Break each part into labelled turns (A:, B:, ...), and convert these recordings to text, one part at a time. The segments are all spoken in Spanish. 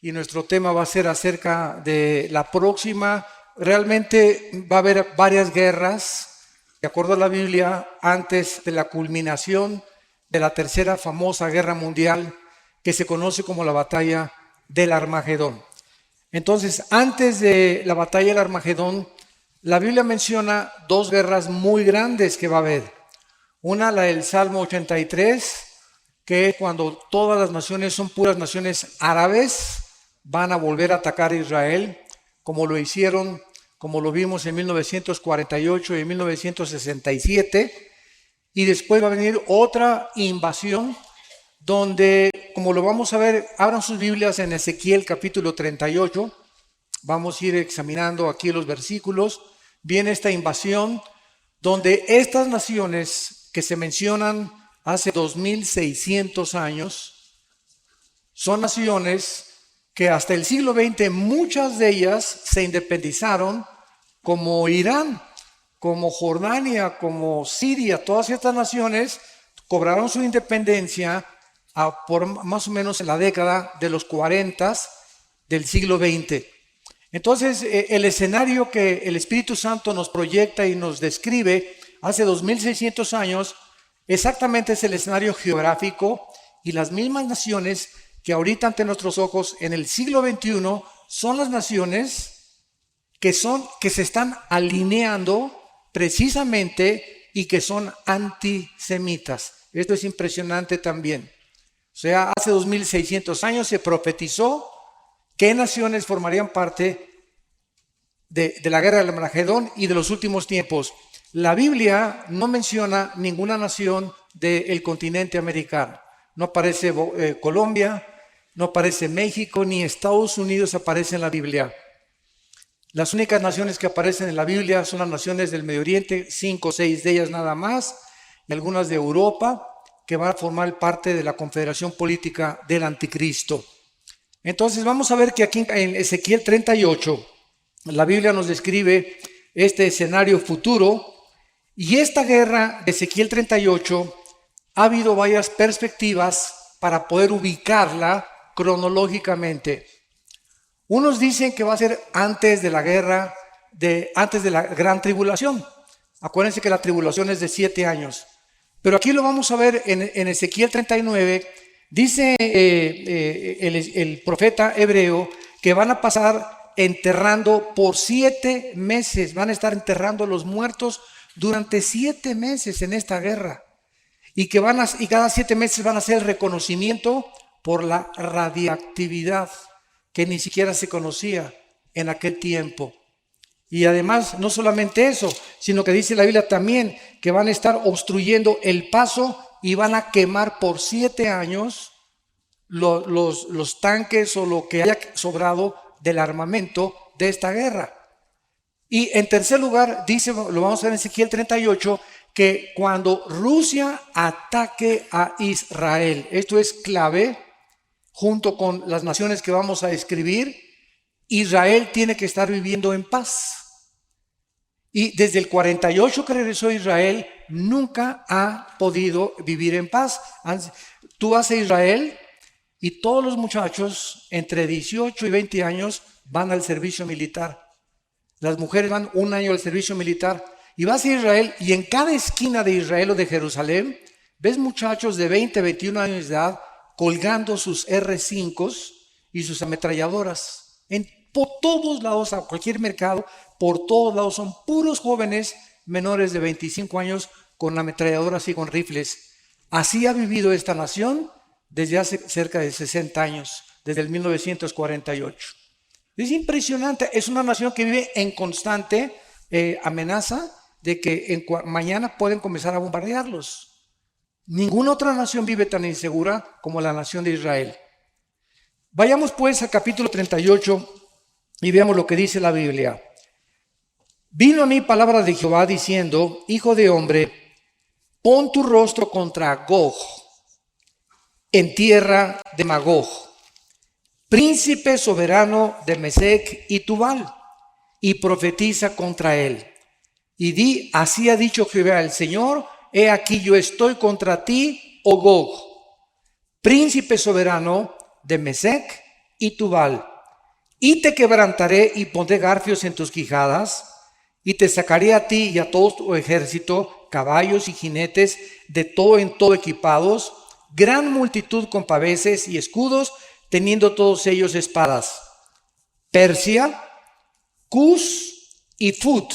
A: y nuestro tema va a ser acerca de la próxima. Realmente va a haber varias guerras, de acuerdo a la Biblia, antes de la culminación de la tercera famosa guerra mundial que se conoce como la batalla del Armagedón. Entonces, antes de la batalla del Armagedón, la Biblia menciona dos guerras muy grandes que va a haber. Una, la del Salmo 83, que es cuando todas las naciones son puras naciones árabes, van a volver a atacar a Israel, como lo hicieron, como lo vimos en 1948 y en 1967. Y después va a venir otra invasión, donde, como lo vamos a ver, abran sus Biblias en Ezequiel capítulo 38. Vamos a ir examinando aquí los versículos. Viene esta invasión, donde estas naciones que se mencionan hace 2600 años, son naciones que hasta el siglo XX muchas de ellas se independizaron, como Irán, como Jordania, como Siria. Todas estas naciones cobraron su independencia por más o menos en la década de los 40 del siglo XX. Entonces, el escenario que el Espíritu Santo nos proyecta y nos describe hace 2600 años, exactamente es el escenario geográfico, y las mismas naciones que ahorita ante nuestros ojos en el siglo XXI son las naciones que se están alineando precisamente y que son antisemitas. Esto es impresionante también. O sea, hace 2600 años se profetizó qué naciones formarían parte de la guerra del Armagedón y de los últimos tiempos. La Biblia no menciona ninguna nación del continente americano. No aparece Colombia, no aparece México, ni Estados Unidos aparece en la Biblia. Las únicas naciones que aparecen en la Biblia son las naciones del Medio Oriente, 5 o 6 de ellas nada más, y algunas de Europa, que van a formar parte de la confederación política del anticristo. Entonces vamos a ver que aquí en Ezequiel 38, la Biblia nos describe este escenario futuro, y esta guerra de Ezequiel 38 ha habido varias perspectivas para poder ubicarla cronológicamente. Unos dicen que va a ser antes de la guerra, antes de la gran tribulación. Acuérdense que la tribulación es de 7 años. Pero aquí lo vamos a ver en Ezequiel 39. Dice el profeta hebreo que van a pasar enterrando por 7 meses. Van a estar enterrando a los muertos durante 7 meses en esta guerra. Y cada 7 meses van a hacer el reconocimiento por la radiactividad que ni siquiera se conocía en aquel tiempo. Y además, no solamente eso, sino que dice la Biblia también que van a estar obstruyendo el paso y van a quemar por 7 años los tanques o lo que haya sobrado del armamento de esta guerra. Y en tercer lugar, dice, lo vamos a ver en Ezequiel 38, que cuando Rusia ataque a Israel, esto es clave, junto con las naciones que vamos a escribir, Israel tiene que estar viviendo en paz. Y desde el 48 que regresó Israel, nunca ha podido vivir en paz. Tú vas a Israel y todos los muchachos entre 18 y 20 años van al servicio militar. Las mujeres van 1 año al servicio militar. Y vas a Israel y en cada esquina de Israel o de Jerusalén ves muchachos de 20, 21 años de edad colgando sus R5s y sus ametralladoras. Por todos lados, a cualquier mercado, por todos lados son puros jóvenes menores de 25 años con ametralladoras y con rifles. Así ha vivido esta nación desde hace cerca de 60 años, desde el 1948. Es impresionante, es una nación que vive en constante amenaza de que mañana pueden comenzar a bombardearlos. Ninguna otra nación vive tan insegura como la nación de Israel. Vayamos pues al capítulo 38 y veamos lo que dice la Biblia. Vino a mí palabra de Jehová diciendo: Hijo de hombre, pon tu rostro contra Gog, en tierra de Magog, príncipe soberano de Mesec y Tubal, y profetiza contra él. Y di: así ha dicho Jehová el Señor, he aquí yo estoy contra ti, oh Gog, príncipe soberano de Mesec y Tubal. Y te quebrantaré y pondré garfios en tus quijadas, y te sacaré a ti y a todo tu ejército, caballos y jinetes, de todo en todo equipados, gran multitud con paveses y escudos, teniendo todos ellos espadas. Persia, Cus y Fut,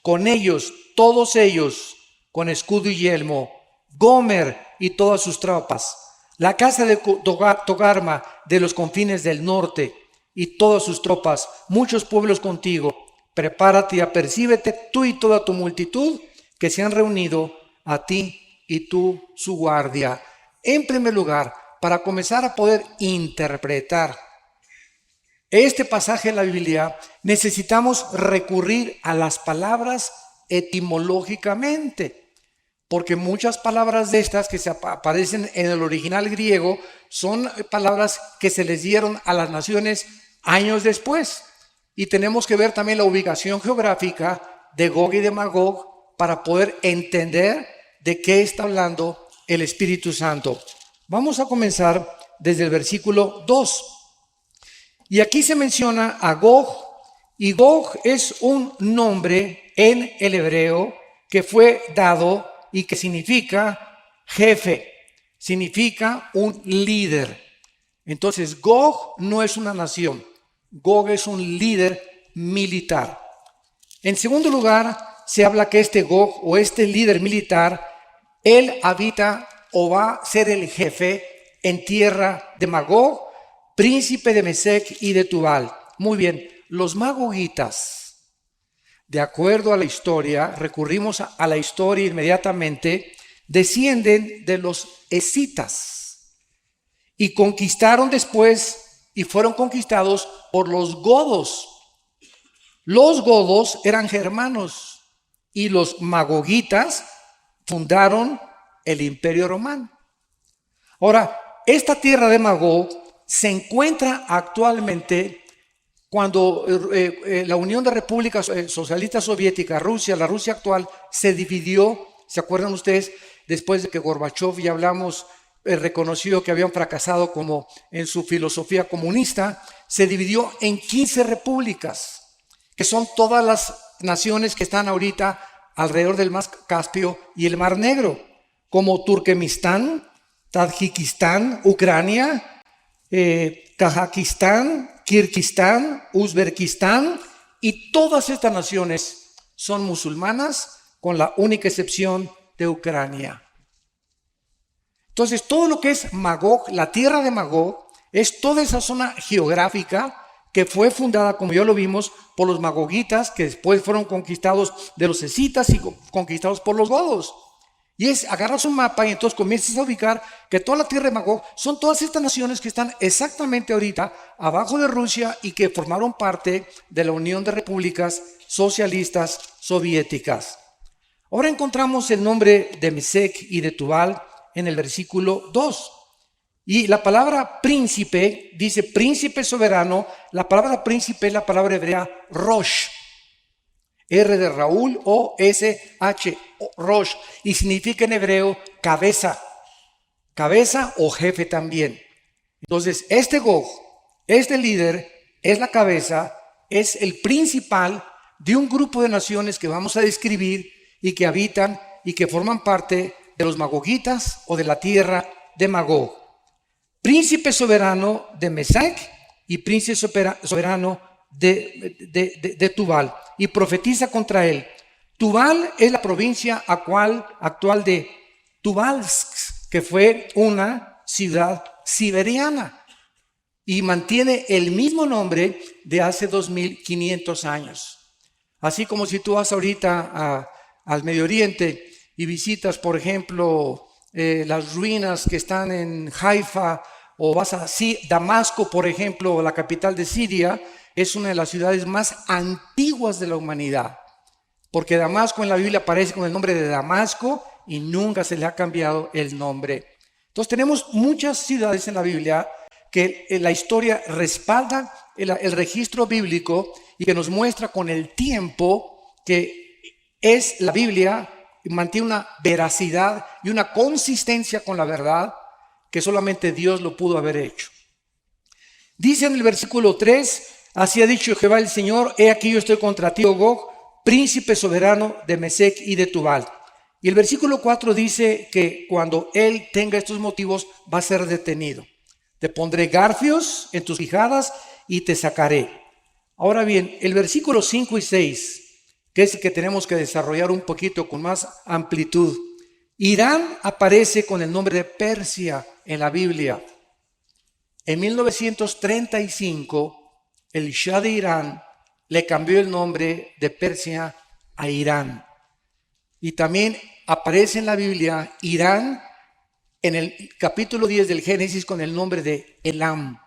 A: con ellos, todos ellos, con escudo y yelmo. Gomer y todas sus tropas. La casa de Togarma de los confines del norte y todas sus tropas, muchos pueblos contigo. Prepárate y apercíbete tú y toda tu multitud que se han reunido a ti y tú su guardia. En primer lugar, para comenzar a poder interpretar este pasaje de la Biblia, necesitamos recurrir a las palabras etimológicamente, porque muchas palabras de estas que se aparecen en el original griego son palabras que se les dieron a las naciones años después. Y tenemos que ver también la ubicación geográfica de Gog y de Magog para poder entender de qué está hablando el Espíritu Santo. Vamos a comenzar desde el versículo 2. Y aquí se menciona a Gog, y Gog es un nombre en el hebreo que fue dado y que significa jefe, significa un líder. Entonces Gog no es una nación, Gog es un líder militar. En segundo lugar, se habla que este Gog o este líder militar, él habita o va a ser el jefe en tierra de Magog, príncipe de Mesec y de Tubal. Muy bien, los magogitas, de acuerdo a la historia, recurrimos a la historia inmediatamente, descienden de los escitas y conquistaron después y fueron conquistados por los godos. Los godos eran germanos y los magogitas fundaron el Imperio Romano. Ahora, esta tierra de Magog se encuentra actualmente cuando la Unión de Repúblicas Socialistas Soviéticas, Rusia, la Rusia actual, se dividió. ¿Se acuerdan ustedes? Después de que Gorbachev, ya hablamos, reconoció que habían fracasado como en su filosofía comunista, se dividió en 15 repúblicas, que son todas las naciones que están ahorita alrededor del Mar Caspio y el Mar Negro, como Turkmenistán, Tayikistán, Ucrania, Kazajistán, Kirguistán, Uzbekistán, y todas estas naciones son musulmanas con la única excepción de Ucrania. Entonces todo lo que es Magog, la tierra de Magog, es toda esa zona geográfica que fue fundada, como ya lo vimos, por los magogitas, que después fueron conquistados de los escitas y conquistados por los godos. Y es, agarras un mapa y entonces comienzas a ubicar que toda la tierra de Magog son todas estas naciones que están exactamente ahorita abajo de Rusia y que formaron parte de la Unión de Repúblicas Socialistas Soviéticas. Ahora encontramos el nombre de Mesec y de Tubal en el versículo 2. Y la palabra príncipe, dice príncipe soberano, la palabra príncipe es la palabra hebrea Rosh. R de Raúl, O-S-H, Rosh, y significa en hebreo cabeza, cabeza o jefe también. Entonces, este Gog, este líder, es la cabeza, es el principal de un grupo de naciones que vamos a describir y que habitan y que forman parte de los magogitas o de la tierra de Magog. Príncipe soberano de Mesec y príncipe soberano de Tubal, y profetiza contra él. Tubal es la provincia actual de Tubalsk, que fue una ciudad siberiana y mantiene el mismo nombre de hace 2500 años. Así como si tú vas ahorita al Medio Oriente y visitas, por ejemplo, las ruinas que están en Haifa, o vas a Damasco, por ejemplo, la capital de Siria, es una de las ciudades más antiguas de la humanidad, porque Damasco en la Biblia aparece con el nombre de Damasco y nunca se le ha cambiado el nombre. Entonces tenemos muchas ciudades en la Biblia que la historia respalda el registro bíblico y que nos muestra con el tiempo que es la Biblia, mantiene una veracidad y una consistencia con la verdad que solamente Dios lo pudo haber hecho. Dice en el versículo 3, así ha dicho Jehová el Señor, he aquí yo estoy contra ti, oh Gog, príncipe soberano de Mesec y de Tubal. Y el versículo 4 dice que cuando él tenga estos motivos va a ser detenido. Te pondré garfios en tus quijadas y te sacaré. Ahora bien, el versículo 5 y 6, que es el que tenemos que desarrollar un poquito con más amplitud. Irán aparece con el nombre de Persia en la Biblia. En 1935, el Shah de Irán le cambió el nombre de Persia a Irán. Y también aparece en la Biblia Irán en el capítulo 10 del Génesis con el nombre de Elam.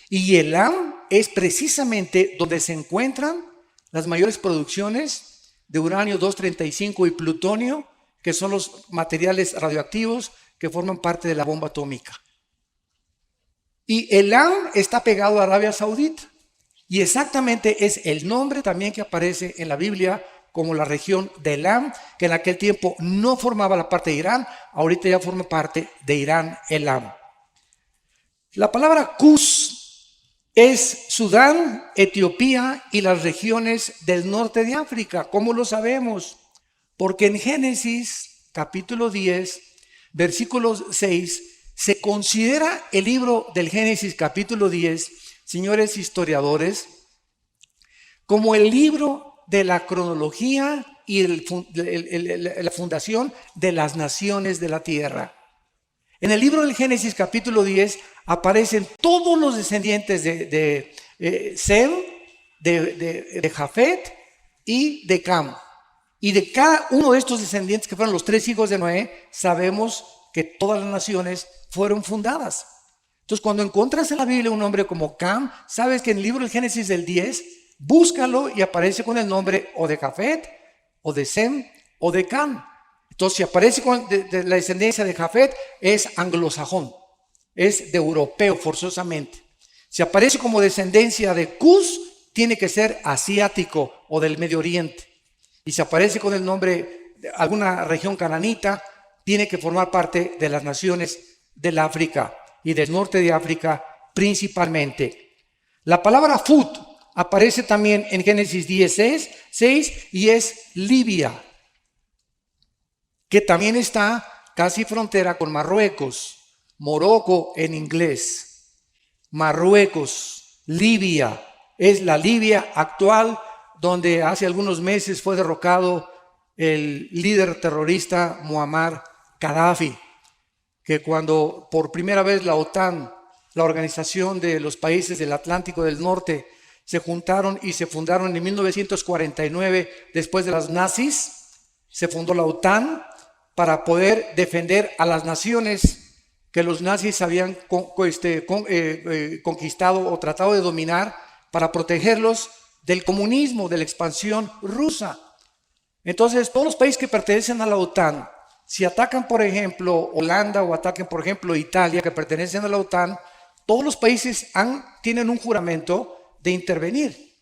A: Y Elam es precisamente donde se encuentran las mayores producciones de uranio 235 y plutonio, que son los materiales radioactivos que forman parte de la bomba atómica. Y Elam está pegado a Arabia Saudita. Y exactamente es el nombre también que aparece en la Biblia como la región de Elam, que en aquel tiempo no formaba la parte de Irán, ahorita ya forma parte de Irán, Elam. La palabra Cus es Sudán, Etiopía y las regiones del norte de África. ¿Cómo lo sabemos? Porque en Génesis capítulo 10, versículo 6, se considera el libro del Génesis capítulo 10, señores historiadores, como el libro de la cronología y la fundación de las naciones de la tierra. En el libro del Génesis capítulo 10 aparecen todos los descendientes de Sem, de Jafet y de Cam. Y de cada uno de estos descendientes, que fueron los 3 hijos de Noé, sabemos que todas las naciones fueron fundadas. Entonces, cuando encuentras en la Biblia un nombre como Cam, sabes que en el libro del Génesis del 10, búscalo y aparece con el nombre o de Jafet, o de Sem, o de Cam. Entonces, si aparece con de la descendencia de Jafet, es anglosajón, es de europeo forzosamente. Si aparece como descendencia de Cus, tiene que ser asiático o del Medio Oriente. Y si aparece con el nombre de alguna región cananita, tiene que formar parte de las naciones del África y del norte de África principalmente. La palabra Fut aparece también en Génesis 10:6 y es Libia, que también está casi frontera con Marruecos, Morocco en inglés. Marruecos, Libia, es la Libia actual, donde hace algunos meses fue derrocado el líder terrorista Muammar Gaddafi, que cuando por primera vez la OTAN, la organización de los países del Atlántico del Norte, se juntaron y se fundaron en 1949, después de las nazis, se fundó la OTAN para poder defender a las naciones que los nazis habían conquistado o tratado de dominar, para protegerlos del comunismo, de la expansión rusa. Entonces, todos los países que pertenecen a la OTAN, si atacan, por ejemplo, Holanda o ataquen, por ejemplo, Italia, que pertenecen a la OTAN, todos los países tienen un juramento de intervenir.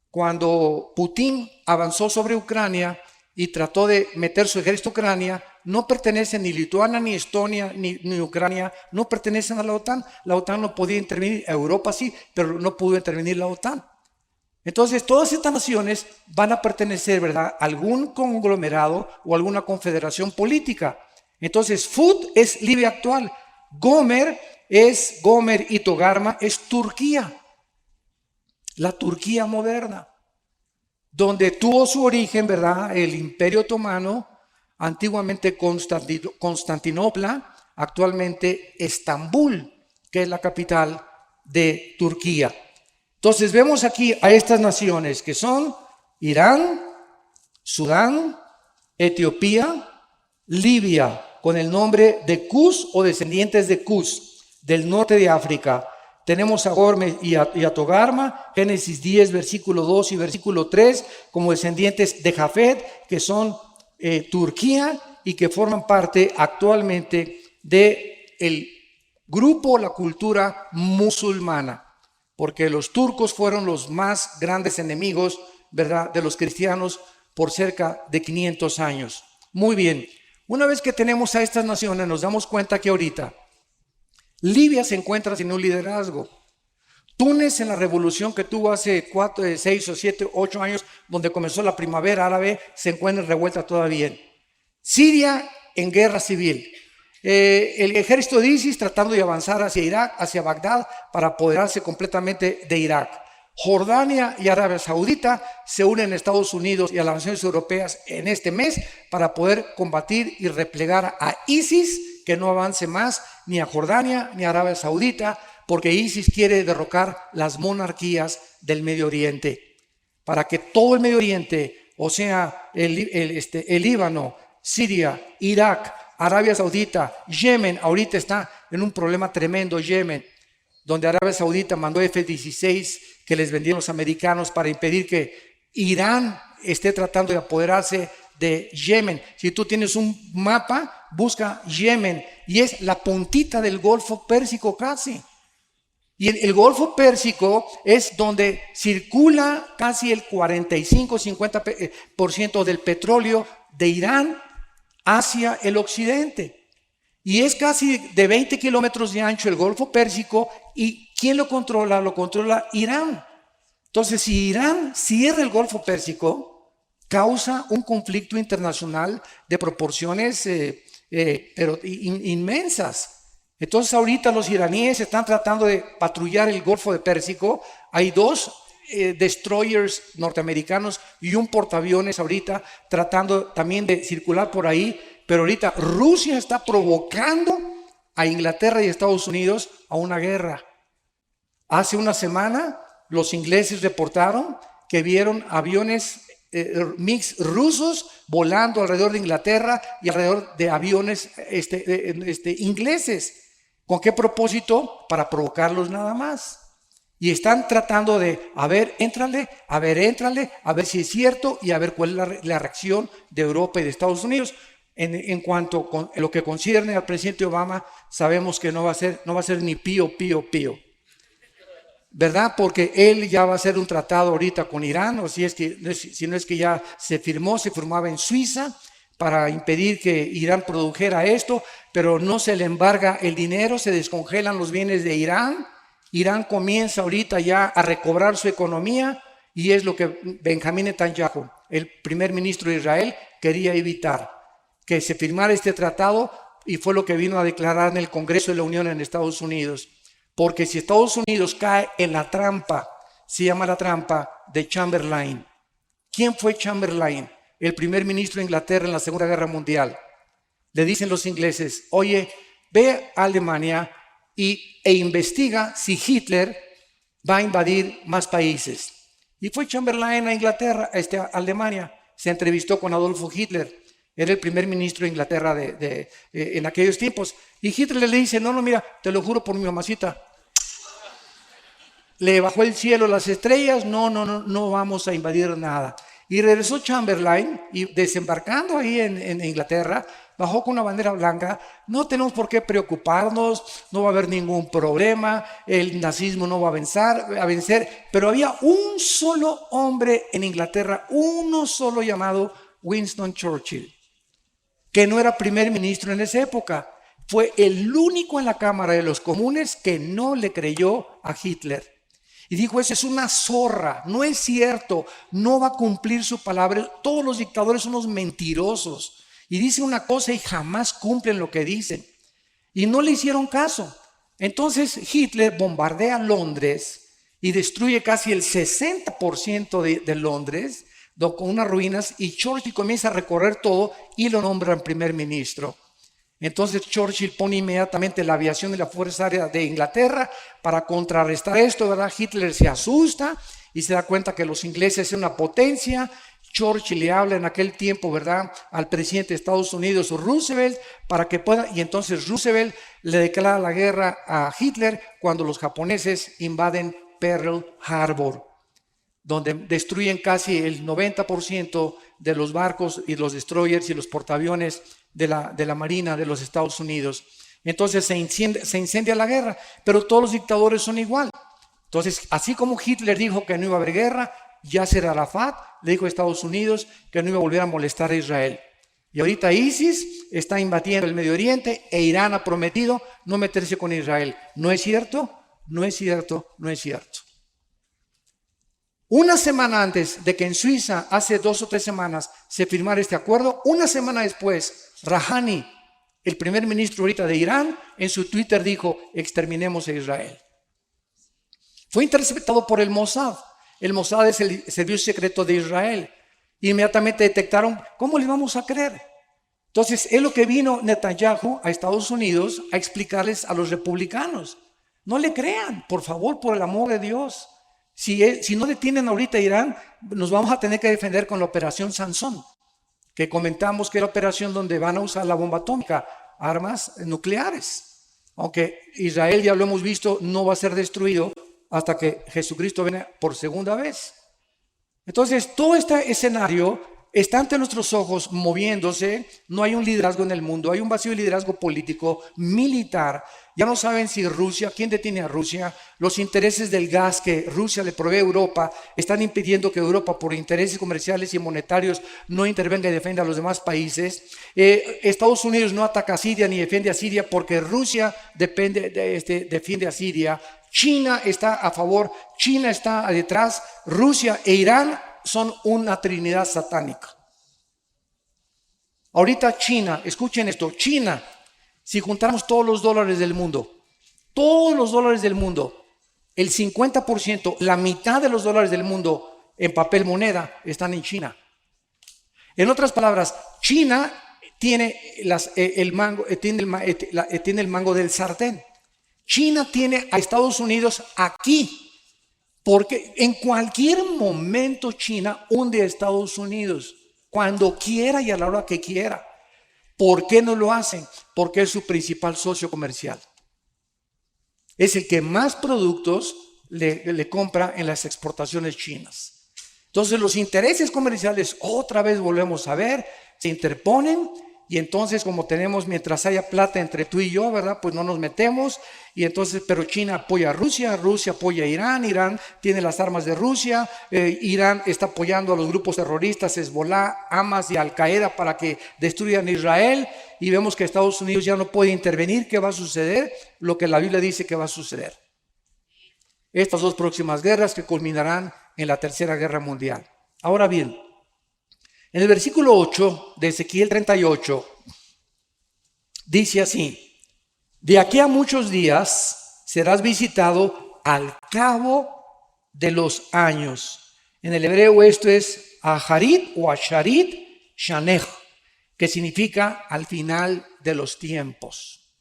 A: Cuando Putin avanzó sobre Ucrania y trató de meter su ejército a Ucrania, no pertenecen ni Lituania, ni Estonia, ni Ucrania, no pertenecen a la OTAN. La OTAN no podía intervenir, Europa sí, pero no pudo intervenir la OTAN. Entonces, todas estas naciones van a pertenecer, ¿verdad?, a algún conglomerado o alguna confederación política. Entonces, Fut es Libia actual. Gomer y Togarma es Turquía, la Turquía moderna, donde tuvo su origen, ¿verdad?, el Imperio Otomano, antiguamente Constantinopla, actualmente Estambul, que es la capital de Turquía. Entonces vemos aquí a estas naciones que son Irán, Sudán, Etiopía, Libia, con el nombre de Cus o descendientes de Cus, del norte de África. Tenemos a Gomer y a Togarma, Génesis 10, versículo 2 y versículo 3, como descendientes de Jafet, que son Turquía y que forman parte actualmente del grupo, la cultura musulmana, porque los turcos fueron los más grandes enemigos, ¿verdad?, de los cristianos por cerca de 500 años. Muy bien, una vez que tenemos a estas naciones, nos damos cuenta que ahorita Libia se encuentra sin un liderazgo. Túnez en la revolución que tuvo hace 4, 6 o 7, 8 años, donde comenzó la primavera árabe, se encuentra revuelta todavía. Siria en guerra civil. El ejército de ISIS tratando de avanzar hacia Irak, hacia Bagdad, para apoderarse completamente de Irak. Jordania y Arabia Saudita se unen a Estados Unidos y a las naciones europeas en este mes para poder combatir y replegar a ISIS, que no avance más ni a Jordania ni a Arabia Saudita, porque ISIS quiere derrocar las monarquías del Medio Oriente, para que todo el Medio Oriente, o sea, el Líbano, Siria, Irak, Arabia Saudita, Yemen, ahorita está en un problema tremendo Yemen, donde Arabia Saudita mandó F-16 que les vendieron los americanos para impedir que Irán esté tratando de apoderarse de Yemen. Si tú tienes un mapa, busca Yemen y es la puntita del Golfo Pérsico casi. Y el Golfo Pérsico es donde circula casi el 45-50% del petróleo de Irán hacia el occidente. Y es casi de 20 kilómetros de ancho el Golfo Pérsico. ¿Y quién lo controla? Lo controla Irán. Entonces, si Irán cierra el Golfo Pérsico, causa un conflicto internacional de proporciones pero inmensas. Entonces, ahorita los iraníes están tratando de patrullar el Golfo de Pérsico. Hay 2 destroyers norteamericanos y un portaaviones ahorita tratando también de circular por ahí. Pero ahorita Rusia está provocando a Inglaterra y Estados Unidos a una guerra. Hace una semana los ingleses reportaron que vieron aviones MiG rusos volando alrededor de Inglaterra y alrededor de aviones ingleses. ¿Con qué propósito? Para provocarlos nada más. Y están tratando de, a ver, éntrale, a ver si es cierto y a ver cuál es la reacción de Europa y de Estados Unidos. En cuanto a lo que concierne al presidente Obama, sabemos que no va a ser ni pío. ¿Verdad? Porque él ya va a hacer un tratado ahorita con Irán, o si no es que ya se firmaba en Suiza para impedir que Irán produjera esto, pero no se le embarga el dinero, se descongelan los bienes de Irán. Irán comienza ahorita ya a recobrar su economía y es lo que Benjamín Netanyahu, el primer ministro de Israel, quería evitar, que se firmara este tratado, y fue lo que vino a declarar en el Congreso de la Unión en Estados Unidos. Porque si Estados Unidos cae en la trampa, se llama la trampa de Chamberlain. ¿Quién fue Chamberlain? El primer ministro de Inglaterra en la Segunda Guerra Mundial. Le dicen los ingleses, oye, ve a Alemania e investiga si Hitler va a invadir más países. Y fue Chamberlain a Inglaterra, a Alemania, se entrevistó con Adolfo Hitler. Era el primer ministro de Inglaterra en aquellos tiempos. Y Hitler le dice, no, mira, te lo juro por mi mamacita. Le bajó el cielo, las estrellas, no vamos a invadir nada. Y regresó Chamberlain y desembarcando ahí en Inglaterra, bajó con una bandera blanca. No tenemos por qué preocuparnos, no va a haber ningún problema, el nazismo no va a vencer. Pero había un solo hombre en Inglaterra, uno solo llamado Winston Churchill, que no era primer ministro en esa época. Fue el único en la Cámara de los Comunes que no le creyó a Hitler. Y dijo, esa es una zorra, no es cierto, no va a cumplir su palabra. Todos los dictadores son unos mentirosos. Y dicen una cosa y jamás cumplen lo que dicen. Y no le hicieron caso. Entonces Hitler bombardea Londres y destruye casi el 60% de Londres, con unas ruinas, y Churchill comienza a recorrer todo y lo nombran primer ministro. Entonces Churchill pone inmediatamente la aviación y la Fuerza Aérea de Inglaterra para contrarrestar esto, ¿verdad? Hitler se asusta y se da cuenta que los ingleses son una potencia. Churchill le habla en aquel tiempo, ¿verdad?, al presidente de Estados Unidos, Roosevelt, para que pueda, y entonces Roosevelt le declara la guerra a Hitler cuando los japoneses invaden Pearl Harbor, donde destruyen casi el 90% de los barcos y los destroyers y los portaaviones de la Marina de los Estados Unidos. Entonces se incendia la guerra, pero todos los dictadores son igual. Entonces, así como Hitler dijo que no iba a haber guerra, Yasser Arafat le dijo a Estados Unidos que no iba a volver a molestar a Israel. Y ahorita ISIS está invadiendo el Medio Oriente e Irán ha prometido no meterse con Israel. ¿No es cierto? no es cierto, no es cierto. Una semana antes de que en Suiza, hace 2 o 3 semanas, se firmara este acuerdo, una semana después, Rouhani, el primer ministro ahorita de Irán, en su Twitter dijo: exterminemos a Israel. Fue interceptado por el Mossad. El Mossad es el servicio secreto de Israel. Inmediatamente detectaron: ¿cómo le vamos a creer? Entonces es lo que vino Netanyahu a Estados Unidos a explicarles a los republicanos. No le crean, por favor, por el amor de Dios. Si no detienen ahorita a Irán, nos vamos a tener que defender con la operación Sansón, que comentamos que es la operación donde van a usar la bomba atómica, armas nucleares. Aunque Israel, ya lo hemos visto, no va a ser destruido hasta que Jesucristo venga por segunda vez. Entonces, todo este escenario está ante nuestros ojos moviéndose. No hay un liderazgo en el mundo, hay un vacío de liderazgo político, militar. Ya no saben si Rusia, quién detiene a Rusia. Los intereses del gas que Rusia le provee a Europa están impidiendo que Europa, por intereses comerciales y monetarios, no intervenga y defienda a los demás países. Estados Unidos no ataca a Siria ni defiende a Siria porque Rusia defiende a Siria. China está a favor, China está detrás, Rusia e Irán son una trinidad satánica. Ahorita China, escuchen esto, China, si juntamos todos los dólares del mundo, el 50%, la mitad de los dólares del mundo en papel moneda están en China. En otras palabras, China tiene el mango del sartén. China tiene a Estados Unidos aquí, porque en cualquier momento China hunde a Estados Unidos, cuando quiera y a la hora que quiera. ¿Por qué no lo hacen? Porque es su principal socio comercial. Es el que más productos le compra en las exportaciones chinas. Entonces los intereses comerciales, otra vez volvemos a ver, se interponen. Y entonces, como tenemos, mientras haya plata entre tú y yo, ¿verdad? Pues no nos metemos. Y entonces, pero China apoya a Rusia, Rusia apoya a Irán, Irán tiene las armas de Rusia, Irán está apoyando a los grupos terroristas, Hezbollah, Hamas y Al Qaeda para que destruyan Israel. Y vemos que Estados Unidos ya no puede intervenir. ¿Qué va a suceder? Lo que la Biblia dice que va a suceder. Estas 2 próximas guerras que culminarán en la Tercera Guerra Mundial. Ahora bien, en el versículo 8 de Ezequiel 38, dice así: de aquí a muchos días serás visitado al cabo de los años. En el hebreo esto es Aharit o Asharit Shanech, que significa al final de los tiempos.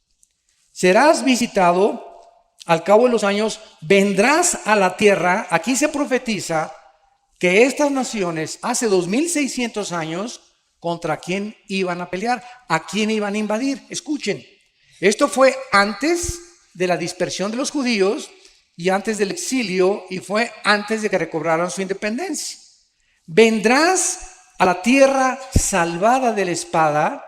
A: Serás visitado al cabo de los años, vendrás a la tierra. Aquí se profetiza que estas naciones hace 2600 años, ¿contra quién iban a pelear? ¿A quién iban a invadir? Escuchen, esto fue antes de la dispersión de los judíos y antes del exilio, y fue antes de que recobraran su independencia. Vendrás a la tierra salvada de la espada,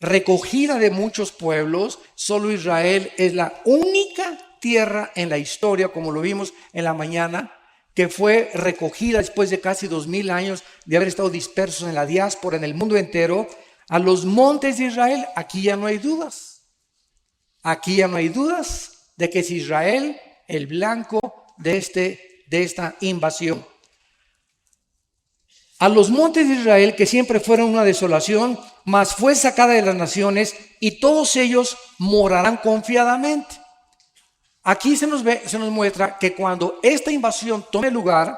A: recogida de muchos pueblos. Solo Israel es la única tierra en la historia, como lo vimos en la mañana, que fue recogida después de casi 2000 años de haber estado dispersos en la diáspora, en el mundo entero, a los montes de Israel. Aquí ya no hay dudas. Aquí ya no hay dudas de que es Israel el blanco de esta invasión. A los montes de Israel, que siempre fueron una desolación, mas fue sacada de las naciones, y todos ellos morarán confiadamente. Aquí se nos muestra que cuando esta invasión tome lugar,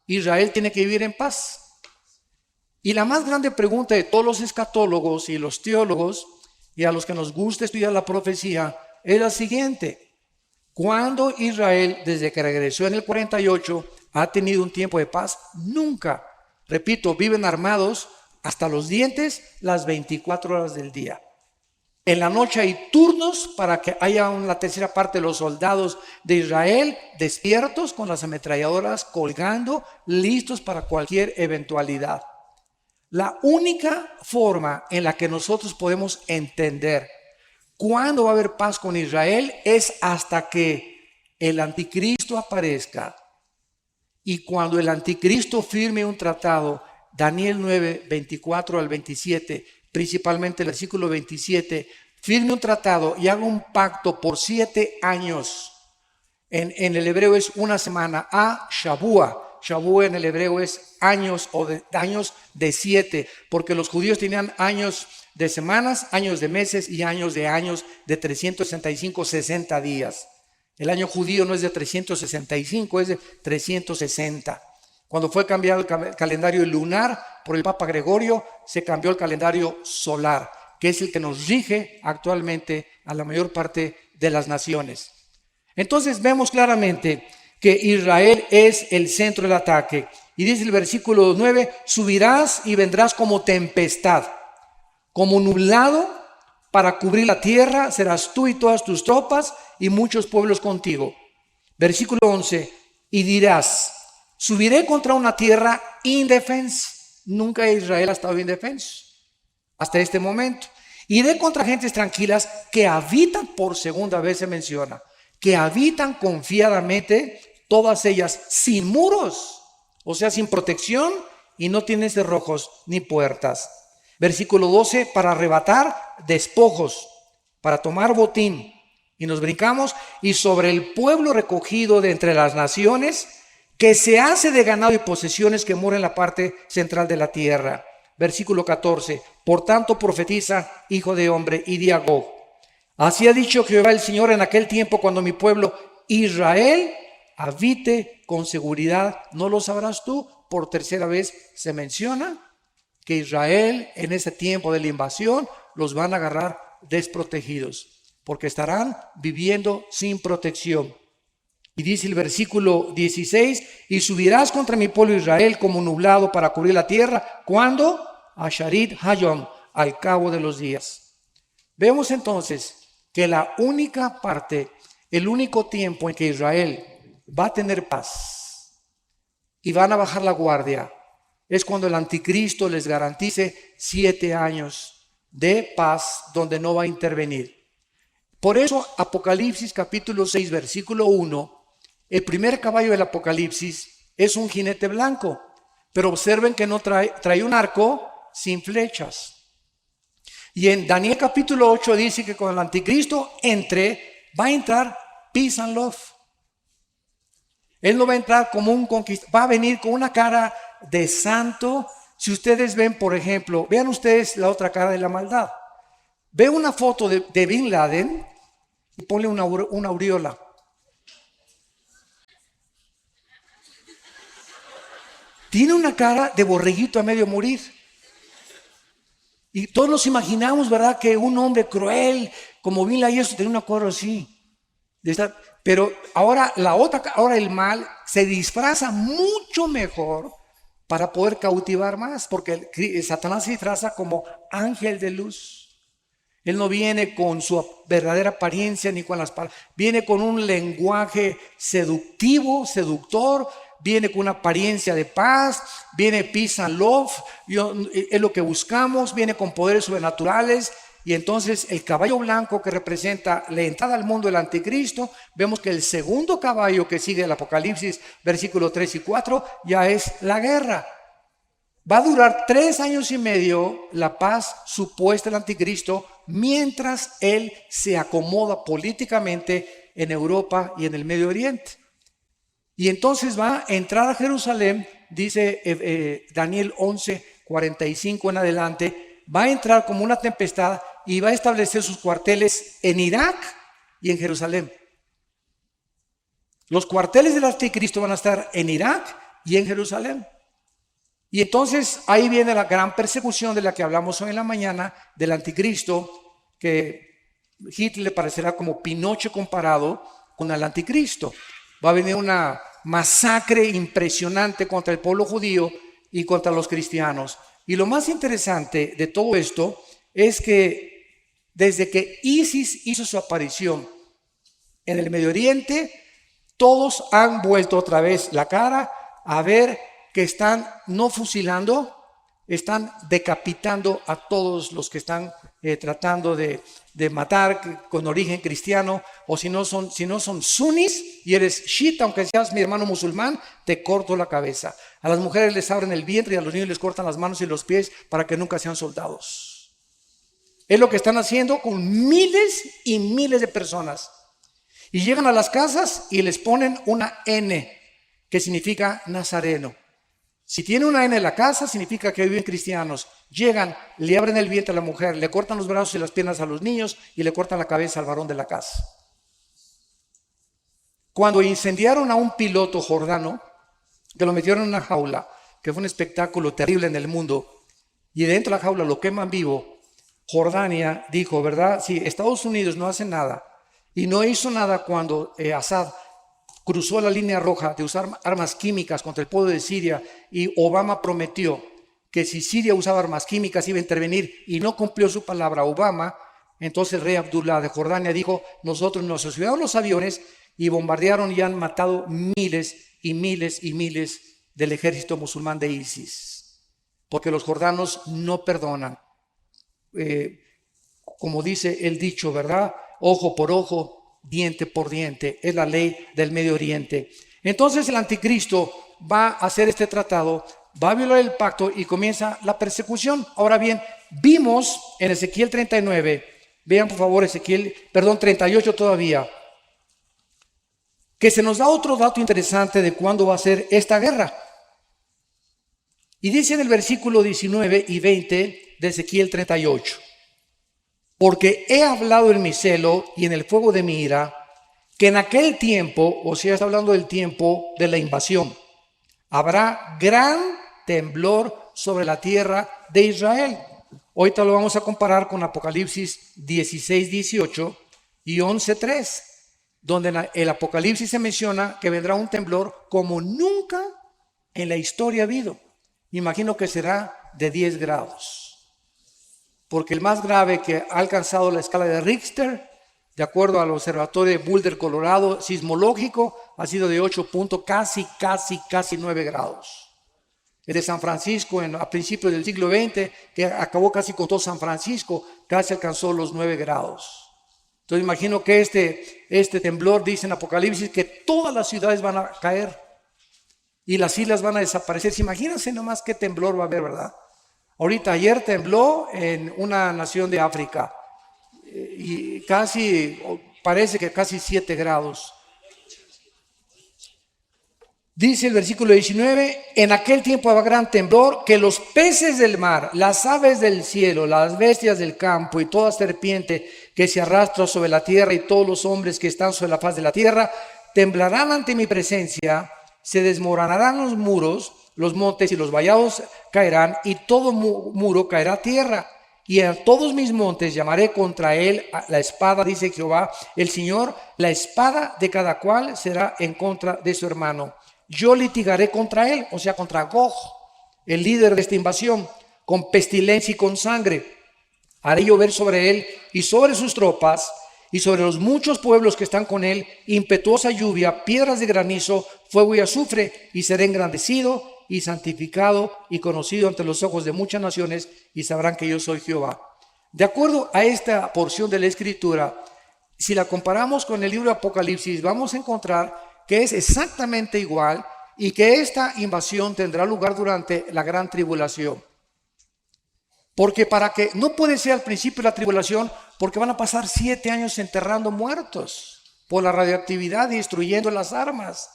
A: Israel tiene que vivir en paz. Y la más grande pregunta de todos los escatólogos y los teólogos, y a los que nos gusta estudiar la profecía, es la siguiente: ¿cuándo Israel, desde que regresó en el 48, ha tenido un tiempo de paz? Nunca. Repito, viven armados hasta los dientes las 24 horas del día. En la noche hay turnos para que haya la tercera parte de los soldados de Israel despiertos con las ametralladoras colgando, listos para cualquier eventualidad. La única forma en la que nosotros podemos entender cuándo va a haber paz con Israel es hasta que el anticristo aparezca. Y cuando el anticristo firme un tratado, Daniel 9, 24 al 27, principalmente el versículo 27, firme un tratado y haga un pacto por 7 años en el hebreo es una semana, a Shavua. Shavua en el hebreo es años o años de 7, porque los judíos tenían años de semanas, años de meses y años de 365, 60 días. El año judío no es de 365, es de 360. Cuando fue cambiado el calendario lunar por el Papa Gregorio, se cambió el calendario solar, que es el que nos rige actualmente a la mayor parte de las naciones. Entonces vemos claramente que Israel es el centro del ataque. Y dice el versículo 9, subirás y vendrás como tempestad, como nublado para cubrir la tierra, serás tú y todas tus tropas y muchos pueblos contigo. Versículo 11, y dirás, subiré contra una tierra indefensa. Nunca Israel ha estado indefenso hasta este momento. Iré contra gentes tranquilas que habitan, por segunda vez se menciona, que habitan confiadamente, todas ellas sin muros, o sea, sin protección, y no tienen cerrojos ni puertas. Versículo 12, para arrebatar despojos, para tomar botín. Y nos brincamos, y sobre el pueblo recogido de entre las naciones, que se hace de ganado y posesiones que mora en la parte central de la tierra. Versículo 14, por tanto profetiza, hijo de hombre, y di a Gog, así ha dicho Jehová el Señor en aquel tiempo cuando mi pueblo Israel habite con seguridad. ¿No lo sabrás tú? Por tercera vez se menciona que Israel en ese tiempo de la invasión los van a agarrar desprotegidos, porque estarán viviendo sin protección. Y dice el versículo 16, y subirás contra mi pueblo Israel como nublado para cubrir la tierra. ¿Cuándo? A Sharit Hayom, al cabo de los días. Vemos entonces que la única parte, el único tiempo en que Israel va a tener paz y van a bajar la guardia es cuando el anticristo les garantice 7 años de paz donde no va a intervenir. Por eso Apocalipsis capítulo 6 versículo 1, el primer caballo del Apocalipsis es un jinete blanco, pero observen que no trae un arco sin flechas. Y en Daniel capítulo 8 dice que cuando el anticristo va a entrar peace and love. Él no va a entrar como un conquistador, va a venir con una cara de santo. Si ustedes ven, por ejemplo, vean ustedes la otra cara de la maldad. Ve una foto de Bin Laden y ponle una aureola. Tiene una cara de borreguito a medio morir. Y todos nos imaginamos, ¿verdad?, que un hombre cruel como Bin Laden tenía una cara así. Pero ahora el mal se disfraza mucho mejor para poder cautivar más, porque Satanás se disfraza como ángel de luz. Él no viene con su verdadera apariencia ni con las palabras, viene con un lenguaje seductivo, seductor, viene con una apariencia de paz, viene peace and love, es lo que buscamos, viene con poderes sobrenaturales. Y entonces el caballo blanco que representa la entrada al mundo del anticristo, vemos que el segundo caballo que sigue el Apocalipsis, versículos 3 y 4, ya es la guerra. Va a durar 3 años y medio la paz supuesta del anticristo, mientras él se acomoda políticamente en Europa y en el Medio Oriente. Y entonces va a entrar a Jerusalén, dice Daniel 11, 45 en adelante, va a entrar como una tempestad y va a establecer sus cuarteles en Irak y en Jerusalén. Los cuarteles del anticristo van a estar en Irak y en Jerusalén. Y entonces ahí viene la gran persecución de la que hablamos hoy en la mañana del anticristo, que Hitler le parecerá como Pinocho comparado con el anticristo. Va a venir una masacre impresionante contra el pueblo judío y contra los cristianos. Y lo más interesante de todo esto es que desde que ISIS hizo su aparición en el Medio Oriente, todos han vuelto otra vez la cara a ver que están no fusilando, están decapitando a todos los que están tratando de matar con origen cristiano, o si no son sunnis y eres chiita, aunque seas mi hermano musulmán, te corto la cabeza. A las mujeres les abren el vientre y a los niños les cortan las manos y los pies para que nunca sean soldados. Es lo que están haciendo con miles y miles de personas. Y llegan a las casas y les ponen una N, que significa nazareno. Si tiene una N en la casa, significa que viven cristianos. Llegan, le abren el vientre a la mujer, le cortan los brazos y las piernas a los niños y le cortan la cabeza al varón de la casa. Cuando incendiaron a un piloto jordano, que lo metieron en una jaula, que fue un espectáculo terrible en el mundo, y dentro de la jaula lo queman vivo, Jordania dijo, ¿verdad? Si Estados Unidos no hace nada, y no hizo nada cuando Assad cruzó la línea roja de usar armas químicas contra el pueblo de Siria, y Obama prometió que si Siria usaba armas químicas iba a intervenir, y no cumplió su palabra Obama, entonces el rey Abdullah de Jordania dijo, nosotros nos subimos los aviones y bombardearon y han matado miles y miles y miles del ejército musulmán de ISIS, porque los jordanos no perdonan. Como dice el dicho, ¿verdad? Ojo por ojo, diente por diente, es la ley del Medio Oriente. Entonces el anticristo va a hacer este tratado, va a violar el pacto y comienza la persecución. Ahora bien, vimos en Ezequiel 39, vean por favor 38 todavía, que se nos da otro dato interesante de cuándo va a ser esta guerra. Y dice en el versículo 19 y 20 de Ezequiel 38, porque he hablado en mi celo y en el fuego de mi ira, que en aquel tiempo, o sea, está hablando del tiempo de la invasión, habrá gran temblor sobre la tierra de Israel. Ahorita lo vamos a comparar con Apocalipsis 16, 18 y 11, 3, donde en el Apocalipsis se menciona que vendrá un temblor como nunca en la historia ha habido. Imagino que será de 10 grados, porque el más grave que ha alcanzado la escala de Richter, de acuerdo al observatorio de Boulder, Colorado, sismológico, ha sido de 8 puntos, casi 9 grados. El de San Francisco a principios del siglo XX, que acabó casi con todo San Francisco, casi alcanzó los 9 grados. Entonces imagino que este temblor, dice en Apocalipsis, que todas las ciudades van a caer y las islas van a desaparecer. Imagínense nomás qué temblor va a haber, ¿verdad? Ahorita, ayer tembló en una nación de África y parece que casi 7 grados. Dice el versículo 19, en aquel tiempo habrá gran temblor, que los peces del mar, las aves del cielo, las bestias del campo y toda serpiente que se arrastra sobre la tierra y todos los hombres que están sobre la faz de la tierra, temblarán ante mi presencia, se desmoronarán los muros, los montes y los vallados caerán y todo muro caerá a tierra. Y a todos mis montes llamaré contra él la espada, dice Jehová, el Señor, la espada de cada cual será en contra de su hermano. Yo litigaré contra él, o sea, contra Gog, el líder de esta invasión, con pestilencia y con sangre. Haré llover sobre él y sobre sus tropas y sobre los muchos pueblos que están con él, impetuosa lluvia, piedras de granizo, fuego y azufre, y seré engrandecido y santificado y conocido ante los ojos de muchas naciones, y sabrán que yo soy Jehová. De acuerdo a esta porción de la Escritura, si la comparamos con el libro de Apocalipsis, vamos a encontrar que es exactamente igual y que esta invasión tendrá lugar durante la gran tribulación. Porque no puede ser al principio de la tribulación, porque van a pasar 7 años enterrando muertos por la radioactividad y destruyendo las armas.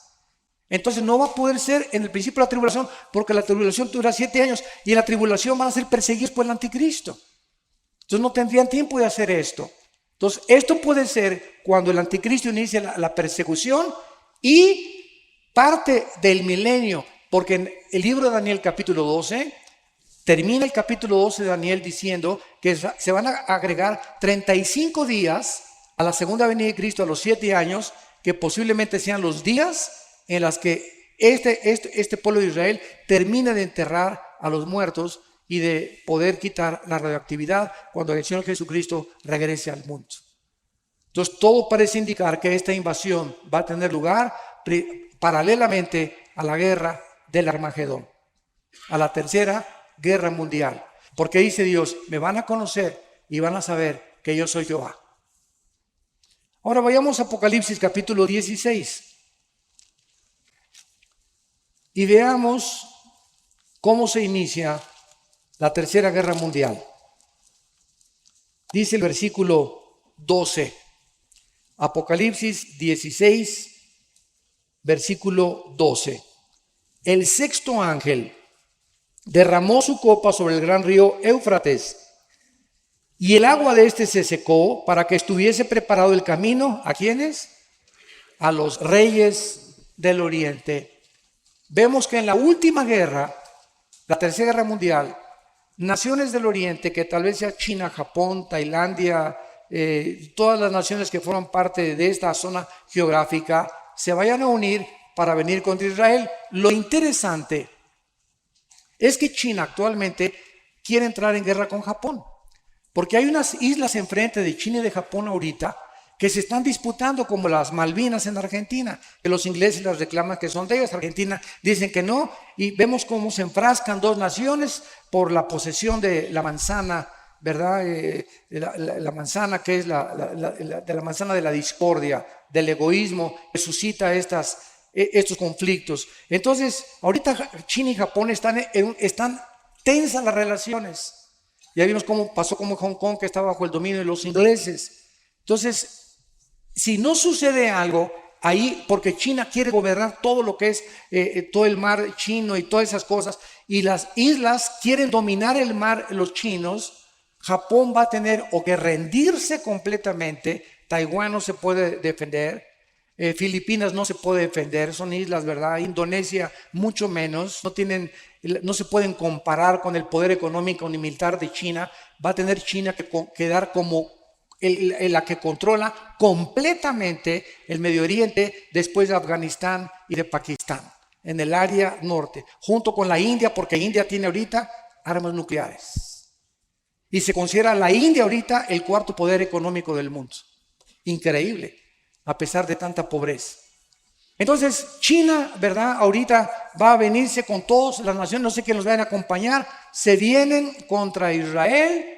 A: Entonces no va a poder ser en el principio de la tribulación, porque la tribulación dura 7 años y en la tribulación van a ser perseguidos por el anticristo. Entonces no tendrían tiempo de hacer esto. Entonces esto puede ser cuando el anticristo inicie la persecución y parte del milenio, porque en el libro de Daniel capítulo 12, termina el capítulo 12 de Daniel diciendo que se van a agregar 35 días a la segunda venida de Cristo, a los 7 años, que posiblemente sean los días en los que este pueblo de Israel termina de enterrar a los muertos y de poder quitar la radioactividad cuando el Señor Jesucristo regrese al mundo. Entonces todo parece indicar que esta invasión va a tener lugar paralelamente a la guerra del Armagedón, a la tercera guerra mundial, porque dice Dios, me van a conocer y van a saber que yo soy Jehová. Ahora vayamos a Apocalipsis capítulo 16 y veamos cómo se inicia la tercera guerra mundial. Dice el versículo 12, Apocalipsis 16, versículo 12. El sexto ángel derramó su copa sobre el gran río Éufrates, y el agua de este se secó para que estuviese preparado el camino. ¿A quiénes? A los reyes del oriente. Vemos que en la última guerra, la tercera guerra mundial, naciones del oriente, que tal vez sea China, Japón, Tailandia, todas las naciones que forman parte de esta zona geográfica, se vayan a unir para venir contra Israel. Lo interesante es que China actualmente quiere entrar en guerra con Japón, porque hay unas islas enfrente de China y de Japón ahorita que se están disputando, como las Malvinas en Argentina, que los ingleses las reclaman que son de ellas. Argentina dicen que no, y vemos cómo se enfrascan dos naciones por la posesión de la manzana, ¿verdad? La manzana que es de la manzana de la discordia, del egoísmo, que suscita estos conflictos. Entonces, ahorita China y Japón están tensas las relaciones. Ya vimos cómo pasó como Hong Kong, que estaba bajo el dominio de los ingleses. Entonces, si no sucede algo ahí, porque China quiere gobernar todo lo que es todo el mar chino y todas esas cosas, y las islas quieren dominar el mar, los chinos, Japón va a tener o que rendirse completamente. Taiwán no se puede defender, Filipinas no se puede defender, son islas, ¿verdad? Indonesia mucho menos, no se pueden comparar con el poder económico ni militar de China. Va a tener China que quedar como la que controla completamente el Medio Oriente después de Afganistán y de Pakistán, en el área norte, junto con la India, porque India tiene ahorita armas nucleares. Y se considera la India ahorita el cuarto poder económico del mundo. Increíble, a pesar de tanta pobreza. Entonces, China, ¿verdad? Ahorita va a venirse con todas las naciones, no sé quién los vayan a acompañar, se vienen contra Israel.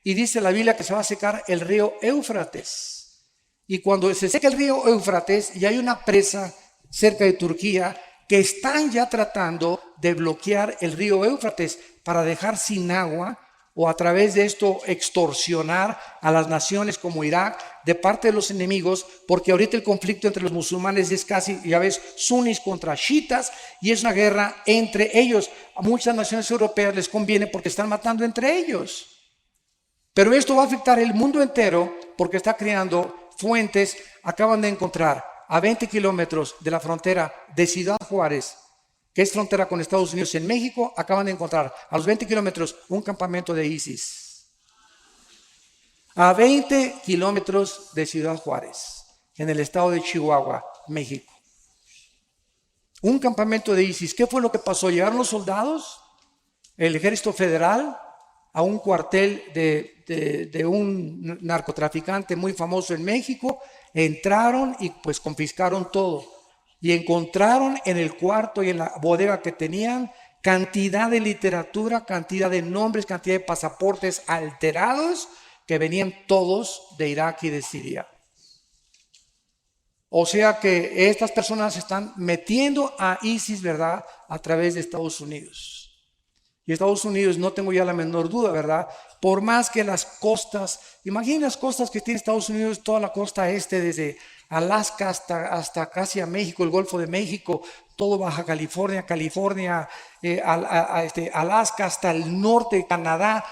A: Y dice la Biblia que se va a secar el río Éufrates. Y cuando se seca el río Éufrates, y hay una presa cerca de Turquía que están ya tratando de bloquear el río Éufrates para dejar sin agua, o a través de esto extorsionar a las naciones como Irak de parte de los enemigos, porque ahorita el conflicto entre los musulmanes es casi, ya ves, sunis contra chiitas, y es una guerra entre ellos. A muchas naciones europeas les conviene porque están matando entre ellos. Pero esto va a afectar el mundo entero porque está creando fuentes. Acaban de encontrar a 20 kilómetros de la frontera de Ciudad Juárez, que es frontera con Estados Unidos en México, acaban de encontrar a los 20 kilómetros un campamento de ISIS. A 20 kilómetros de Ciudad Juárez, en el estado de Chihuahua, México. Un campamento de ISIS. ¿Qué fue lo que pasó? Llegaron los soldados, el ejército federal, a un cuartel de un narcotraficante muy famoso en México, entraron y pues confiscaron todo. Y encontraron en el cuarto y en la bodega que tenían cantidad de literatura, cantidad de nombres, cantidad de pasaportes alterados que venían todos de Irak y de Siria. O sea que estas personas están metiendo a ISIS, ¿verdad?, a través de Estados Unidos. Y Estados Unidos, no tengo ya la menor duda, ¿verdad? Por más que las costas, imaginen las costas que tiene Estados Unidos, toda la costa este, desde Alaska hasta casi a México, el Golfo de México, todo Baja California, Alaska hasta el norte de Canadá.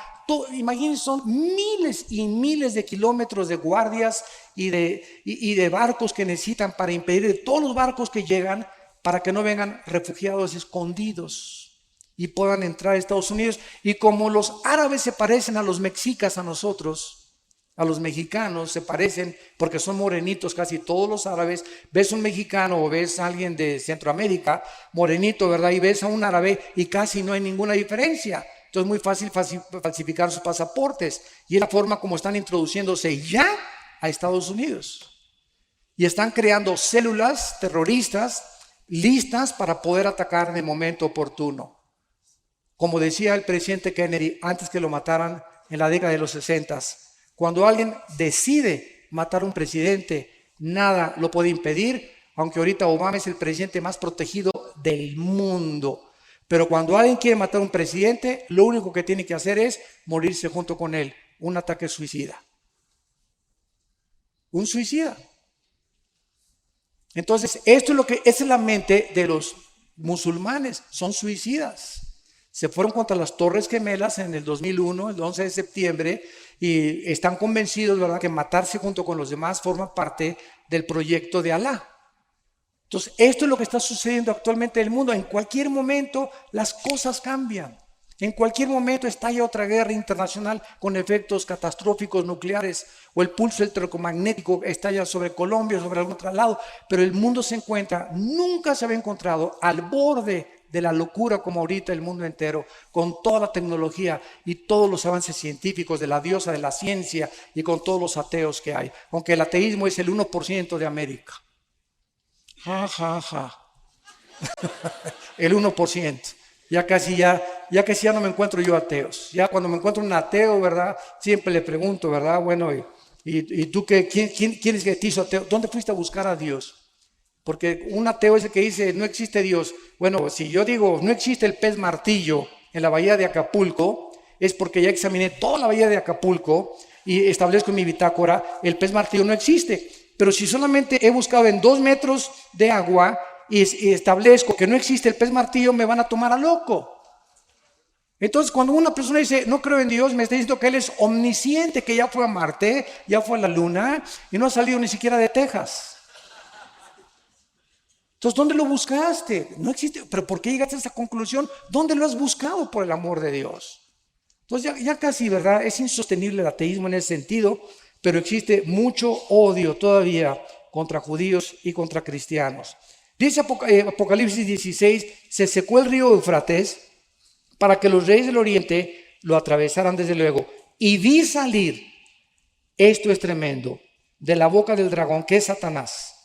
A: Imaginen, son miles y miles de kilómetros de guardias y de barcos que necesitan para impedir de todos los barcos que llegan para que no vengan refugiados escondidos y puedan entrar a Estados Unidos. Y como los árabes se parecen a los mexicas, a nosotros, a los mexicanos se parecen porque son morenitos casi todos los árabes. Ves un mexicano o ves a alguien de Centroamérica, morenito, ¿verdad? Y ves a un árabe y casi no hay ninguna diferencia. Entonces es muy fácil falsificar sus pasaportes. Y es la forma como están introduciéndose ya a Estados Unidos. Y están creando células terroristas listas para poder atacar en el momento oportuno. Como decía el presidente Kennedy antes que lo mataran en la década de los 60, cuando alguien decide matar a un presidente, nada lo puede impedir, aunque ahorita Obama es el presidente más protegido del mundo. Pero cuando alguien quiere matar a un presidente, lo único que tiene que hacer es morirse junto con él, un ataque suicida. Un suicida. Entonces, esto es lo que esa es la mente de los musulmanes, son suicidas. Se fueron contra las Torres Gemelas en el 2001, el 11 de septiembre, y están convencidos, ¿verdad?, que matarse junto con los demás forma parte del proyecto de Alá. Entonces, esto es lo que está sucediendo actualmente en el mundo. En cualquier momento las cosas cambian. En cualquier momento estalla otra guerra internacional con efectos catastróficos nucleares, o el pulso electromagnético estalla sobre Colombia, sobre algún otro lado, pero el mundo se encuentra, nunca se había encontrado al borde de la locura como ahorita el mundo entero, con toda la tecnología y todos los avances científicos de la diosa de la ciencia y con todos los ateos que hay, aunque el ateísmo es el 1% de América. Ja, ja, ja. El 1%. Ya casi ya no me encuentro yo ateos. Ya cuando me encuentro un ateo, ¿verdad? Siempre le pregunto, ¿verdad? Bueno, ¿y tú qué? ¿Quién es que te hizo ateo? ¿Dónde fuiste a buscar a Dios? Porque un ateo es el que dice, no existe Dios. Bueno, si yo digo, no existe el pez martillo en la bahía de Acapulco, es porque ya examiné toda la bahía de Acapulco y establezco en mi bitácora, el pez martillo no existe. Pero si solamente he buscado en 2 metros de agua y establezco que no existe el pez martillo, me van a tomar a loco. Entonces, cuando una persona dice, no creo en Dios, me está diciendo que Él es omnisciente, que ya fue a Marte, ya fue a la Luna y no ha salido ni siquiera de Texas. Entonces, ¿dónde lo buscaste? No existe. ¿Pero por qué llegaste a esa conclusión? ¿Dónde lo has buscado, por el amor de Dios? Entonces, ya casi, ¿verdad? Es insostenible el ateísmo en ese sentido, pero existe mucho odio todavía contra judíos y contra cristianos. Dice Apocalipsis 16, se secó el río Éufrates para que los reyes del oriente lo atravesaran desde luego. Y vi salir, esto es tremendo, de la boca del dragón, que es Satanás,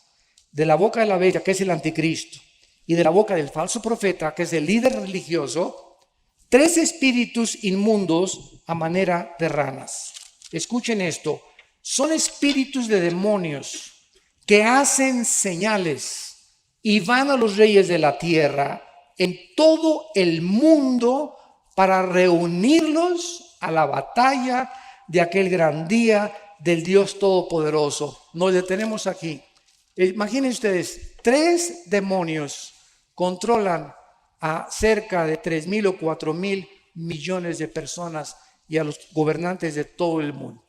A: de la boca de la bestia, que es el anticristo, y de la boca del falso profeta, que es el líder religioso, 3 espíritus inmundos a manera de ranas. Escuchen esto, son espíritus de demonios que hacen señales y van a los reyes de la tierra en todo el mundo para reunirlos a la batalla de aquel gran día del Dios Todopoderoso. Nos detenemos aquí. Imaginen ustedes, 3 demonios controlan a cerca de 3,000 o 4,000 millones de personas y a los gobernantes de todo el mundo.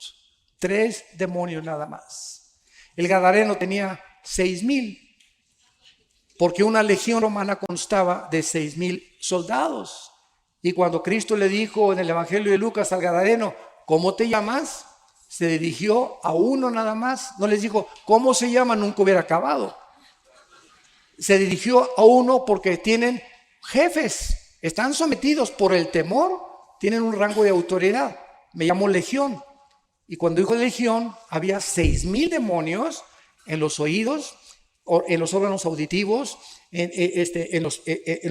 A: 3 demonios nada más. El Gadareno tenía 6,000, porque una legión romana constaba de 6,000 soldados. Y cuando Cristo le dijo en el Evangelio de Lucas al Gadareno, ¿cómo te llamas?, se dirigió a uno nada más. No les dijo, ¿cómo se llama? Nunca hubiera acabado. Se dirigió a uno porque tienen jefes, están sometidos por el temor, tienen un rango de autoridad. Me llamó legión. Y cuando dijo legión, había 6,000 demonios en los oídos, en los órganos auditivos, en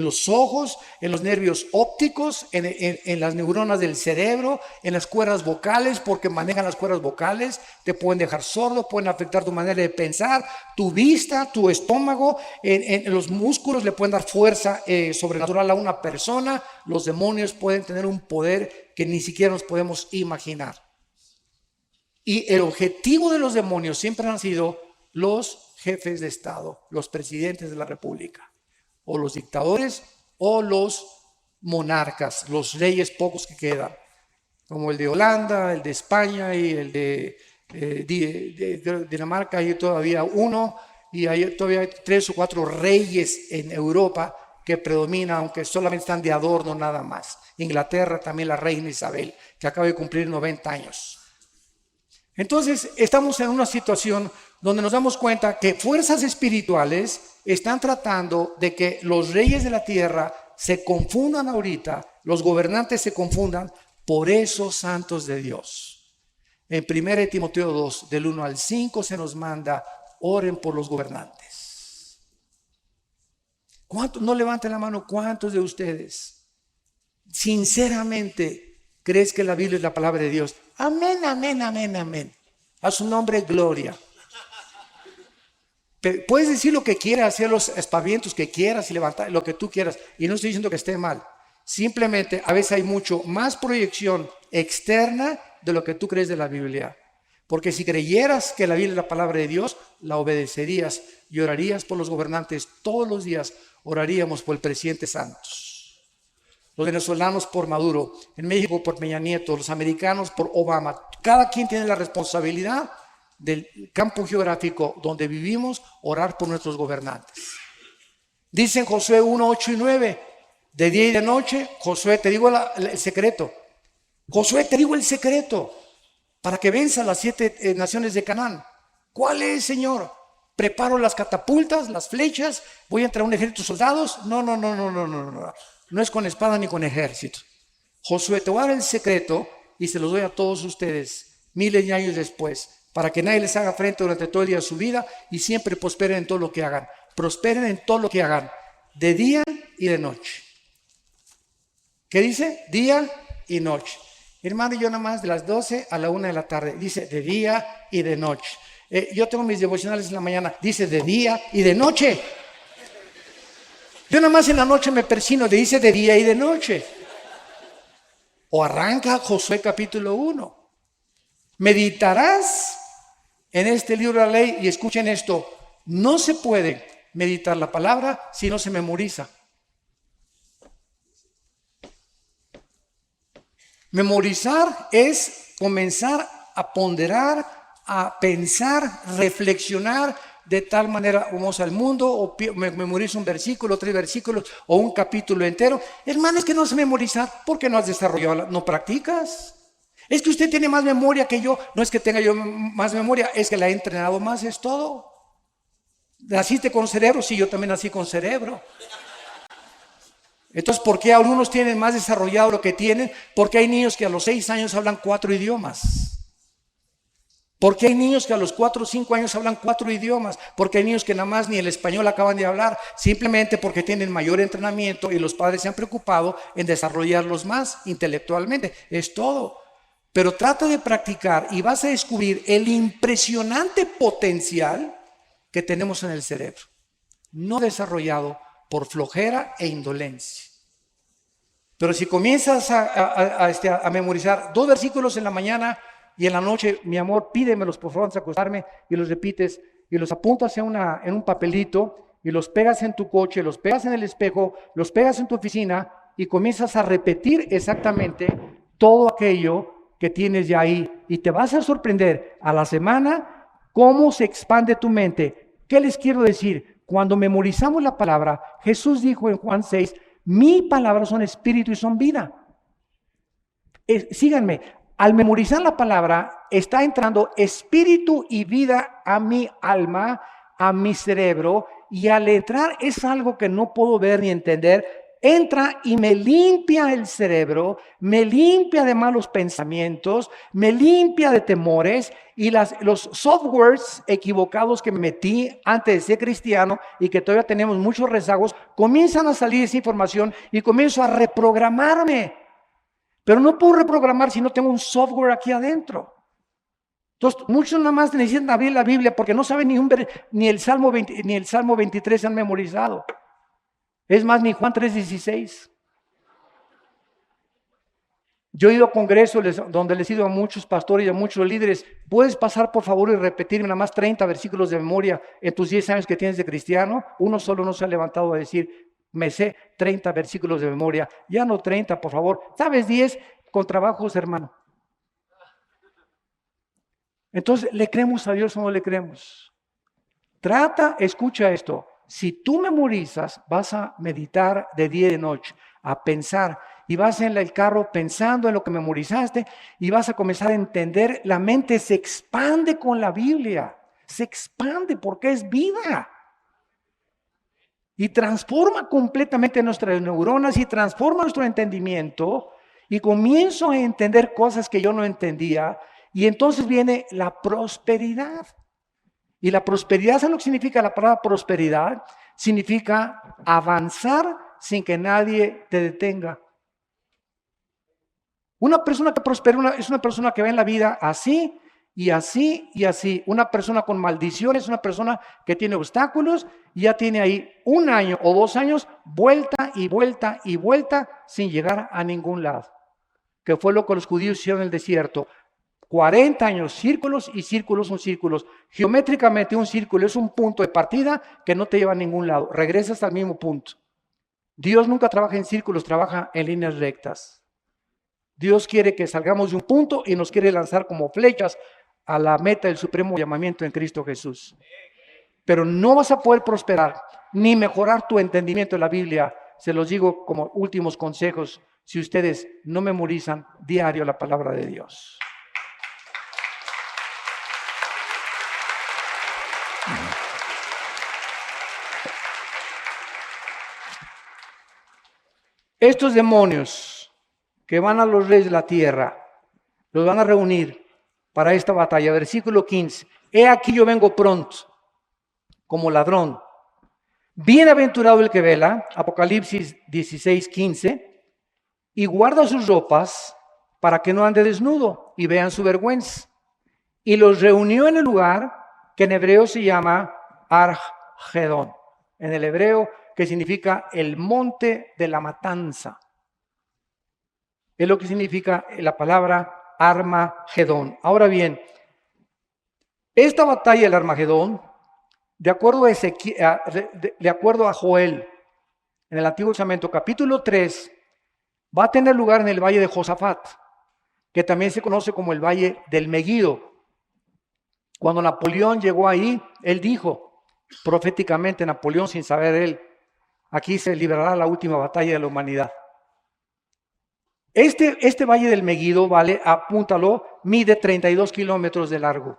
A: los ojos, en los nervios ópticos, en las neuronas del cerebro, en las cuerdas vocales, porque manejan las cuerdas vocales, te pueden dejar sordo, pueden afectar tu manera de pensar, tu vista, tu estómago, en los músculos le pueden dar fuerza sobrenatural a una persona. Los demonios pueden tener un poder que ni siquiera nos podemos imaginar. Y el objetivo de los demonios siempre han sido los jefes de Estado, los presidentes de la República, o los dictadores, o los monarcas, los reyes pocos que quedan, como el de Holanda, el de España y el de Dinamarca. Hay todavía uno, y hay todavía 3 o 4 reyes en Europa que predominan, aunque solamente están de adorno nada más. Inglaterra también, la reina Isabel, que acaba de cumplir 90 años. Entonces, estamos en una situación donde nos damos cuenta que fuerzas espirituales están tratando de que los reyes de la tierra se confundan ahorita, los gobernantes se confundan por esos santos de Dios. En 1 Timoteo 2, del 1 al 5, se nos manda, oren por los gobernantes. ¿Cuántos? No levanten la mano, ¿cuántos de ustedes sinceramente crees que la Biblia es la palabra de Dios? Amén, amén, amén, amén. A su nombre, gloria. Puedes decir lo que quieras, hacer los aspavientos que quieras y levantar lo que tú quieras. Y no estoy diciendo que esté mal. Simplemente a veces hay mucho más proyección externa de lo que tú crees de la Biblia. Porque si creyeras que la Biblia es la palabra de Dios, la obedecerías y orarías por los gobernantes. Todos los días oraríamos por el presidente Santos. Los venezolanos por Maduro, en México por Peña Nieto, los americanos por Obama. Cada quien tiene la responsabilidad del campo geográfico donde vivimos, orar por nuestros gobernantes. Dicen Josué 1, 8 y 9, de día y de noche. Josué, te digo el secreto. Josué, te digo el secreto para que venzas las 7 naciones de Canaán. ¿Cuál es, Señor? Preparo las catapultas, las flechas, voy a entrar a un ejército de soldados. No. No es con espada ni con ejército. Josué, te voy a dar el secreto y se los doy a todos ustedes miles de años después, para que nadie les haga frente durante todo el día de su vida y siempre prosperen en todo lo que hagan. Prosperen en todo lo que hagan, de día y de noche. ¿Qué dice? Día y noche. Hermano, yo nada más de las 12 a la 1 de la tarde. Dice de día y de noche. Yo tengo mis devocionales en la mañana. Dice de día y de noche. Yo nada más en la noche me persino. Dice de día y de noche. O arranca Josué capítulo 1. Meditarás en este libro de la ley. Y escuchen esto. No se puede meditar la palabra si no se memoriza. Memorizar es comenzar a ponderar, a pensar, reflexionar de tal manera. Vamos al mundo, o memorizo un versículo, 3 versículos, o un capítulo entero. Hermano, es que no sé memorizar porque no has desarrollado, no practicas. Es que usted tiene más memoria que yo. No es que tenga yo más memoria, es que la he entrenado más, es todo. ¿Naciste con cerebro? Sí, yo también nací con cerebro. Entonces, ¿por qué algunos tienen más desarrollado lo que tienen? Porque hay niños que a los 6 años hablan 4 idiomas. Porque hay niños que a los 4 o 5 años hablan 4 idiomas. Porque hay niños que nada más ni el español acaban de hablar, simplemente porque tienen mayor entrenamiento y los padres se han preocupado en desarrollarlos más intelectualmente. Es todo. Pero trata de practicar y vas a descubrir el impresionante potencial que tenemos en el cerebro, no desarrollado por flojera e indolencia. Pero si comienzas a memorizar 2 versículos en la mañana y en la noche, mi amor, pídemelos por favor antes de acostarme, y los repites y los apuntas en un papelito y los pegas en tu coche, los pegas en el espejo, los pegas en tu oficina y comienzas a repetir exactamente todo aquello que tienes ya ahí, y te vas a sorprender a la semana cómo se expande tu mente. ¿Qué les quiero decir? Cuando memorizamos la palabra, Jesús dijo en Juan 6, mi palabra son espíritu y son vida. Síganme, al memorizar la palabra está entrando espíritu y vida a mi alma, a mi cerebro, y al entrar es algo que no puedo ver ni entender. Entra y me limpia el cerebro, me limpia de malos pensamientos, me limpia de temores, y los softwares equivocados que me metí antes de ser cristiano y que todavía tenemos muchos rezagos, comienzan a salir esa información y comienzo a reprogramarme. Pero no puedo reprogramar si no tengo un software aquí adentro. Entonces, muchos nada más necesitan abrir la Biblia porque no saben ni el Salmo 20, ni el Salmo 23 han memorizado. Es más, ni Juan 3:16. Yo he ido a congresos donde les he ido a muchos pastores y a muchos líderes. ¿Puedes pasar por favor y repetirme nada más 30 versículos de memoria en tus 10 años que tienes de cristiano? Uno solo no se ha levantado a decir, me sé 30 versículos de memoria. Ya no 30, por favor. ¿Sabes 10? Con trabajos, hermano. Entonces, ¿le creemos a Dios o no le creemos? Escucha esto. Si tú memorizas, vas a meditar de día y de noche, a pensar, y vas en el carro pensando en lo que memorizaste, y vas a comenzar a entender. La mente se expande con la Biblia, se expande porque es vida, y transforma completamente nuestras neuronas, y transforma nuestro entendimiento, y comienzo a entender cosas que yo no entendía, y entonces viene la prosperidad. Y la prosperidad, ¿sabes lo que significa la palabra prosperidad? Significa avanzar sin que nadie te detenga. Una persona que prospera es una persona que ve en la vida así y así y así. Una persona con maldiciones es una persona que tiene obstáculos y ya tiene ahí 1 año o 2 años vuelta y vuelta y vuelta sin llegar a ningún lado. Que fue lo que los judíos hicieron en el desierto. 40 años, círculos y círculos son círculos. Geométricamente un círculo es un punto de partida que no te lleva a ningún lado. Regresas al mismo punto. Dios nunca trabaja en círculos, trabaja en líneas rectas. Dios quiere que salgamos de un punto y nos quiere lanzar como flechas a la meta del supremo llamamiento en Cristo Jesús. Pero no vas a poder prosperar ni mejorar tu entendimiento de la Biblia. Se los digo como últimos consejos, si ustedes no memorizan diario la palabra de Dios. Estos demonios que van a los reyes de la tierra, los van a reunir para esta batalla. Versículo 15. He aquí yo vengo pronto, como ladrón. Bienaventurado el que vela, Apocalipsis 16, 15, y guarda sus ropas para que no ande desnudo y vean su vergüenza. Y los reunió en el lugar que en hebreo se llama Argedón. En el hebreo que significa el monte de la matanza. Es lo que significa la palabra Armagedón. Ahora bien, esta batalla del Armagedón, de acuerdo a Joel, en el Antiguo Testamento, capítulo 3, va a tener lugar en el valle de Josafat, que también se conoce como el valle del Meguido. Cuando Napoleón llegó ahí, él dijo, proféticamente Napoleón, sin saber él, aquí se librará la última batalla de la humanidad. Este valle del Meguido, vale, apúntalo, mide 32 kilómetros de largo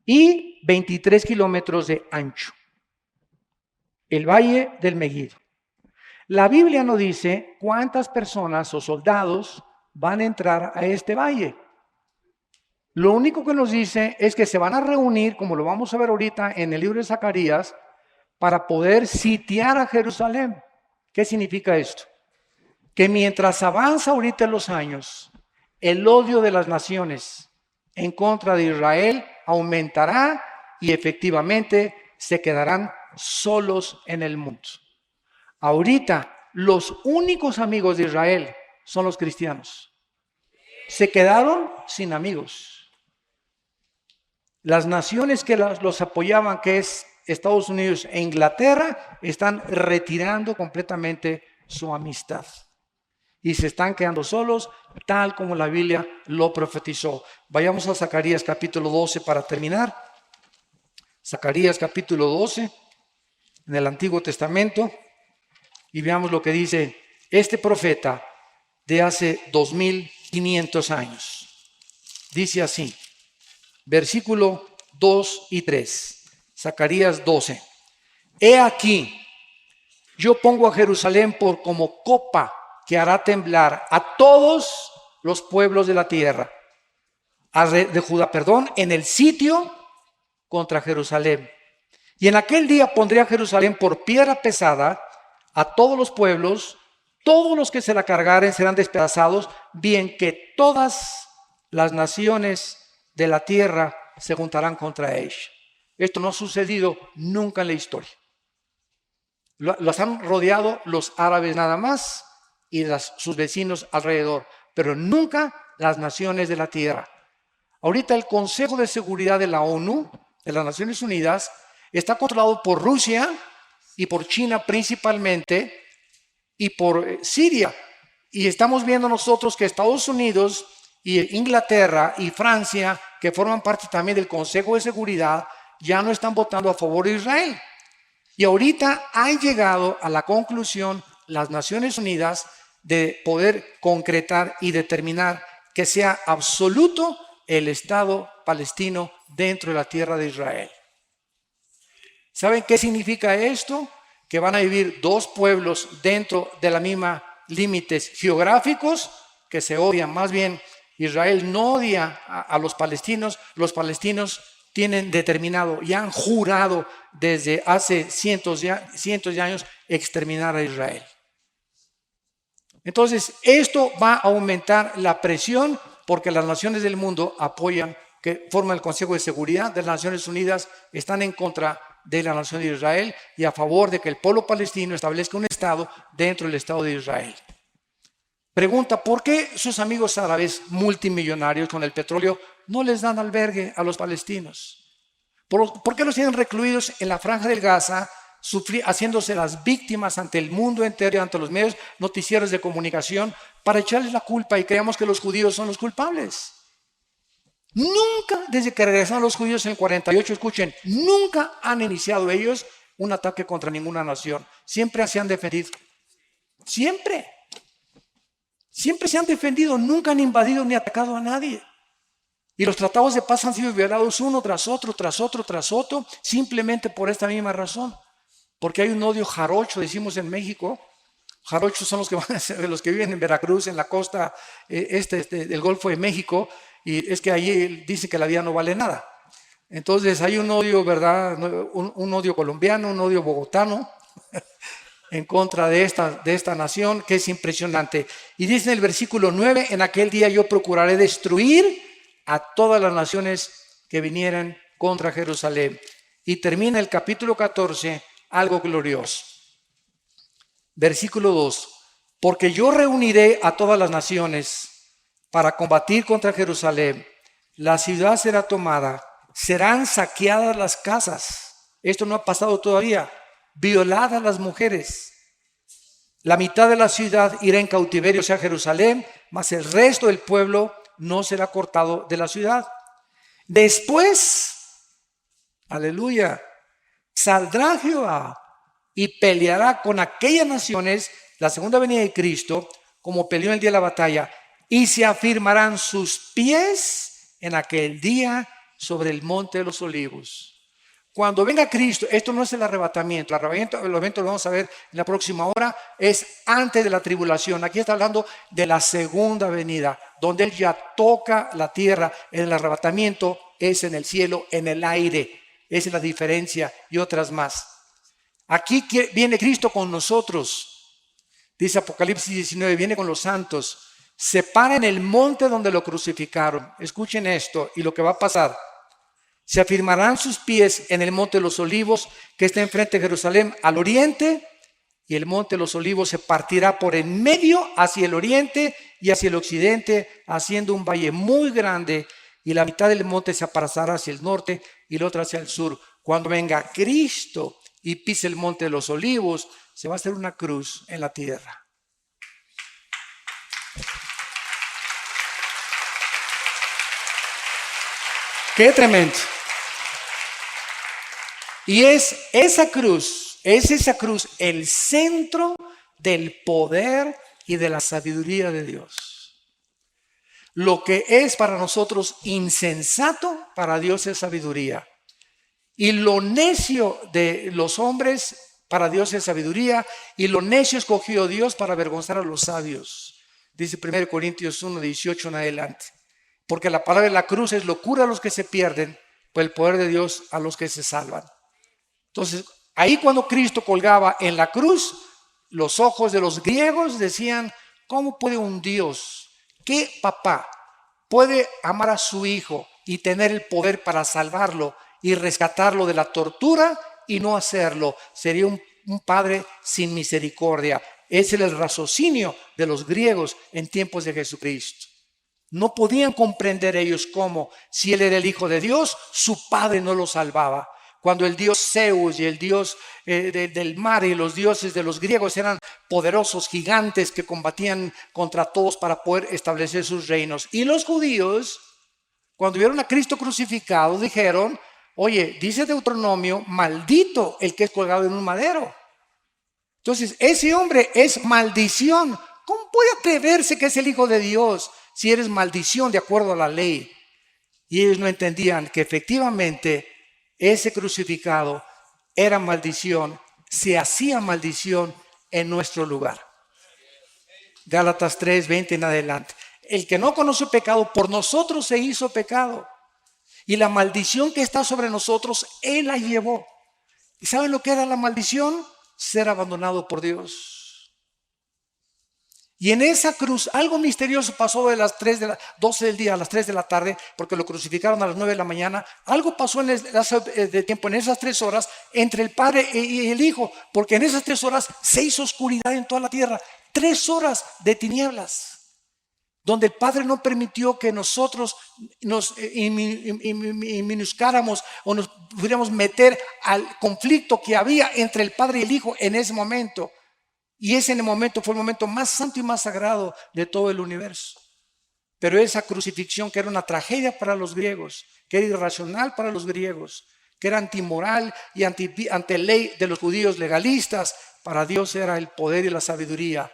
A: y 23 kilómetros de ancho. El valle del Meguido. La Biblia no dice cuántas personas o soldados van a entrar a este valle. Lo único que nos dice es que se van a reunir, como lo vamos a ver ahorita en el libro de Zacarías, para poder sitiar a Jerusalén. ¿Qué significa esto? Que mientras avanza ahorita en los años, el odio de las naciones en contra de Israel aumentará y efectivamente se quedarán solos en el mundo. Ahorita los únicos amigos de Israel son los cristianos. Se quedaron sin amigos. Las naciones que los apoyaban, que es Estados Unidos e Inglaterra, están retirando completamente su amistad. Y se están quedando solos, tal como la Biblia lo profetizó. Vayamos a Zacarías capítulo 12 para terminar. Zacarías capítulo 12, en el Antiguo Testamento. Y veamos lo que dice este profeta de hace 2500 años. Dice así, versículo 2 y 3. Zacarías 12. He aquí, yo pongo a Jerusalén por como copa que hará temblar a todos los pueblos de la tierra, de Judá, en el sitio contra Jerusalén. Y en aquel día pondré a Jerusalén por piedra pesada a todos los pueblos, todos los que se la cargaren serán despedazados, bien que todas las naciones de la tierra se juntarán contra ella. Esto no ha sucedido nunca en la historia. Los han rodeado los árabes nada más y sus vecinos alrededor, pero nunca las naciones de la tierra. Ahorita el Consejo de Seguridad de la ONU, de las Naciones Unidas, está controlado por Rusia y por China principalmente y por Siria. Y estamos viendo nosotros que Estados Unidos y Inglaterra y Francia, que forman parte también del Consejo de Seguridad, ya no están votando a favor de Israel. Y ahorita han llegado a la conclusión las Naciones Unidas de poder concretar y determinar que sea absoluto el Estado palestino dentro de la tierra de Israel. ¿Saben qué significa esto? Que van a vivir dos pueblos dentro de la misma límites geográficos que se odian. Más bien, Israel no odia a los palestinos tienen determinado y han jurado desde hace cientos de años exterminar a Israel. Entonces, esto va a aumentar la presión porque las naciones del mundo apoyan, que forman el Consejo de Seguridad de las Naciones Unidas, están en contra de la nación de Israel y a favor de que el pueblo palestino establezca un Estado dentro del Estado de Israel. Pregunta, ¿por qué sus amigos árabes multimillonarios con el petróleo no les dan albergue a los palestinos? ¿Por qué los tienen recluidos en la franja del Gaza, haciéndose las víctimas ante el mundo entero y ante los medios noticieros de comunicación para echarles la culpa y creamos que los judíos son los culpables? Nunca, desde que regresaron los judíos en el 48, escuchen, nunca han iniciado ellos un ataque contra ninguna nación. Siempre se han defendido. Siempre. Siempre se han defendido, nunca han invadido ni atacado a nadie. Y los tratados de paz han sido violados uno tras otro, tras otro, tras otro, simplemente por esta misma razón. Porque hay un odio jarocho, decimos en México. Jarochos son los que van a ser los que viven en Veracruz, en la costa del Golfo de México, y es que allí dicen que la vida no vale nada. Entonces hay un odio, ¿verdad? Un odio colombiano, un odio bogotano en contra de esta nación, que es impresionante. Y dice en el versículo 9, en aquel día yo procuraré destruir a todas las naciones que vinieran contra Jerusalén. Y termina el capítulo 14, algo glorioso. Versículo 2, porque yo reuniré a todas las naciones para combatir contra Jerusalén. La ciudad será tomada, serán saqueadas las casas. Esto no ha pasado todavía. Violadas las mujeres. La mitad de la ciudad irá en cautiverio hacia Jerusalén, mas el resto del pueblo no será cortado de la ciudad. Después, aleluya, saldrá Jehová y peleará con aquellas naciones, la segunda venida de Cristo, como peleó en el día de la batalla, y se afirmarán sus pies en aquel día sobre el monte de los olivos. Cuando venga Cristo, esto no es el arrebatamiento, el evento lo vamos a ver en la próxima hora, es antes de la tribulación. Aquí está hablando de la segunda venida, donde Él ya toca la tierra. El arrebatamiento es en el cielo, en el aire. Esa es la diferencia y otras más. Aquí viene Cristo con nosotros. Dice Apocalipsis 19, viene con los santos. Se para en el monte donde lo crucificaron. Escuchen esto y lo que va a pasar. Se afirmarán sus pies en el monte de los olivos que está enfrente de Jerusalén al oriente, y el monte de los olivos se partirá por en medio hacia el oriente y hacia el occidente, haciendo un valle muy grande, y la mitad del monte se apartará hacia el norte y la otra hacia el sur. Cuando venga Cristo y pise el monte de los olivos, se va a hacer una cruz en la tierra. ¡Qué tremendo! Y es esa cruz el centro del poder y de la sabiduría de Dios. Lo que es para nosotros insensato, para Dios es sabiduría. Y lo necio de los hombres, para Dios es sabiduría. Y lo necio escogió Dios para avergonzar a los sabios. Dice 1 Corintios 1, 18 en adelante. Porque la palabra de la cruz es locura a los que se pierden, pues el poder de Dios a los que se salvan. Entonces, ahí cuando Cristo colgaba en la cruz, los ojos de los griegos decían, ¿cómo puede un Dios, qué papá puede amar a su hijo y tener el poder para salvarlo y rescatarlo de la tortura y no hacerlo? Sería un padre sin misericordia. Ese era el raciocinio de los griegos en tiempos de Jesucristo. No podían comprender ellos cómo, si Él era el Hijo de Dios, su Padre no lo salvaba. Cuando el dios Zeus y el dios del mar y los dioses de los griegos eran poderosos gigantes que combatían contra todos para poder establecer sus reinos. Y los judíos, cuando vieron a Cristo crucificado, dijeron, oye, dice Deuteronomio, maldito el que es colgado en un madero. Entonces, ese hombre es maldición. ¿Cómo puede atreverse que es el Hijo de Dios si eres maldición de acuerdo a la ley? Y ellos no entendían que efectivamente ese crucificado era maldición, se hacía maldición en nuestro lugar. Gálatas 3, 20 en adelante. El que no conoce pecado, por nosotros se hizo pecado. Y la maldición que está sobre nosotros, Él la llevó. ¿Y saben lo que era la maldición? Ser abandonado por Dios. Y en esa cruz algo misterioso pasó de las 12 del día a las 3 de la tarde, porque lo crucificaron a las 9 de la mañana. Algo pasó en esas 3 horas entre el Padre y el Hijo, porque en esas 3 horas se hizo oscuridad en toda la tierra. 3 horas de tinieblas, donde el Padre no permitió que nosotros nos minuscáramos o nos pudiéramos meter al conflicto que había entre el Padre y el Hijo en ese momento. Y ese momento fue el momento más santo y más sagrado de todo el universo. Pero esa crucifixión, que era una tragedia para los griegos, que era irracional para los griegos, que era antimoral y ante ley de los judíos legalistas, para Dios era el poder y la sabiduría,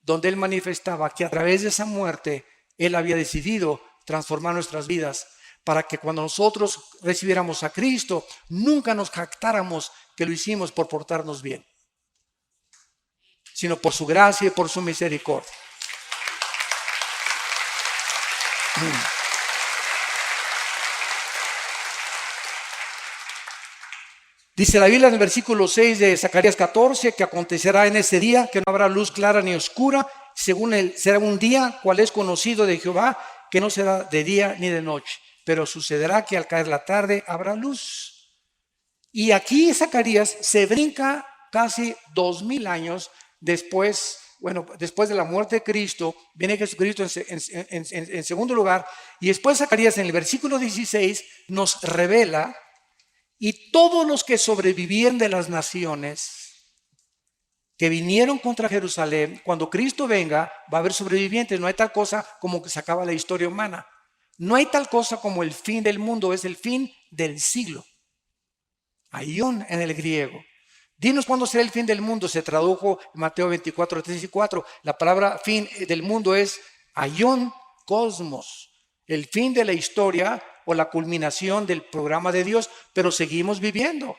A: donde Él manifestaba que a través de esa muerte Él había decidido transformar nuestras vidas, para que cuando nosotros recibiéramos a Cristo, nunca nos jactáramos que lo hicimos por portarnos bien, sino por su gracia y por su misericordia. Dice la Biblia en el versículo 6 de Zacarías 14 que acontecerá en ese día que no habrá luz clara ni oscura, según él será un día cual es conocido de Jehová, que no será de día ni de noche, pero sucederá que al caer la tarde habrá luz. Y aquí Zacarías se brinca casi 2000 años después. Bueno, después de la muerte de Cristo, viene Jesucristo en segundo lugar, y después Zacarías en el versículo 16 nos revela: y todos los que sobrevivieron de las naciones que vinieron contra Jerusalén, cuando Cristo venga, va a haber sobrevivientes. No hay tal cosa como que se acaba la historia humana. No hay tal cosa como el fin del mundo, es el fin del siglo. Aion en el griego. Dinos cuándo será el fin del mundo. Se tradujo en Mateo 24, 3 y 4. La palabra fin del mundo es aion, cosmos. El fin de la historia o la culminación del programa de Dios. Pero seguimos viviendo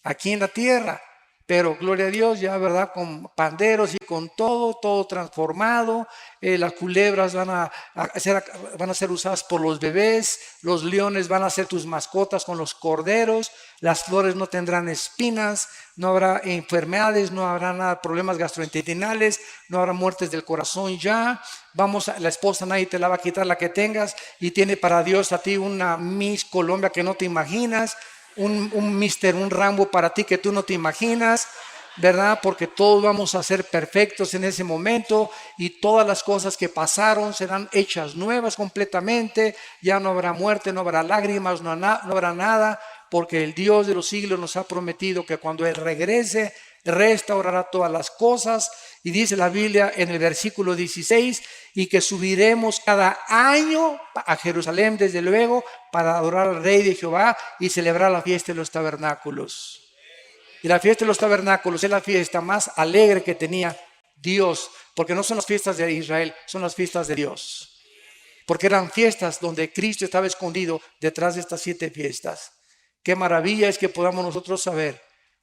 A: aquí en la tierra. Pero gloria a Dios, ya verdad, con panderos y con todo transformado. Las culebras van a ser usadas por los bebés. Los leones van a ser tus mascotas con los corderos. Las flores no tendrán espinas. No habrá enfermedades, no habrá nada, problemas gastrointestinales. No habrá muertes del corazón ya. La esposa nadie te la va a quitar, la que tengas. Y tiene para Dios a ti una Miss Colombia que no te imaginas. Un Mister, un Rambo para ti que tú no te imaginas, ¿verdad? Porque todos vamos a ser perfectos en ese momento y todas las cosas que pasaron serán hechas nuevas completamente. Ya no habrá muerte, no habrá lágrimas, no habrá nada, porque el Dios de los siglos nos ha prometido que cuando Él regrese, restaurará todas las cosas. Y dice la Biblia en el versículo 16, y que subiremos cada año a Jerusalén, desde luego, para adorar al Rey de Jehová y celebrar la fiesta de los tabernáculos. Y la fiesta de los tabernáculos es la fiesta más alegre que tenía Dios, porque no son las fiestas de Israel, son las fiestas de Dios. Porque eran fiestas donde Cristo estaba escondido detrás de estas 7 fiestas. Qué maravilla es que podamos nosotros saber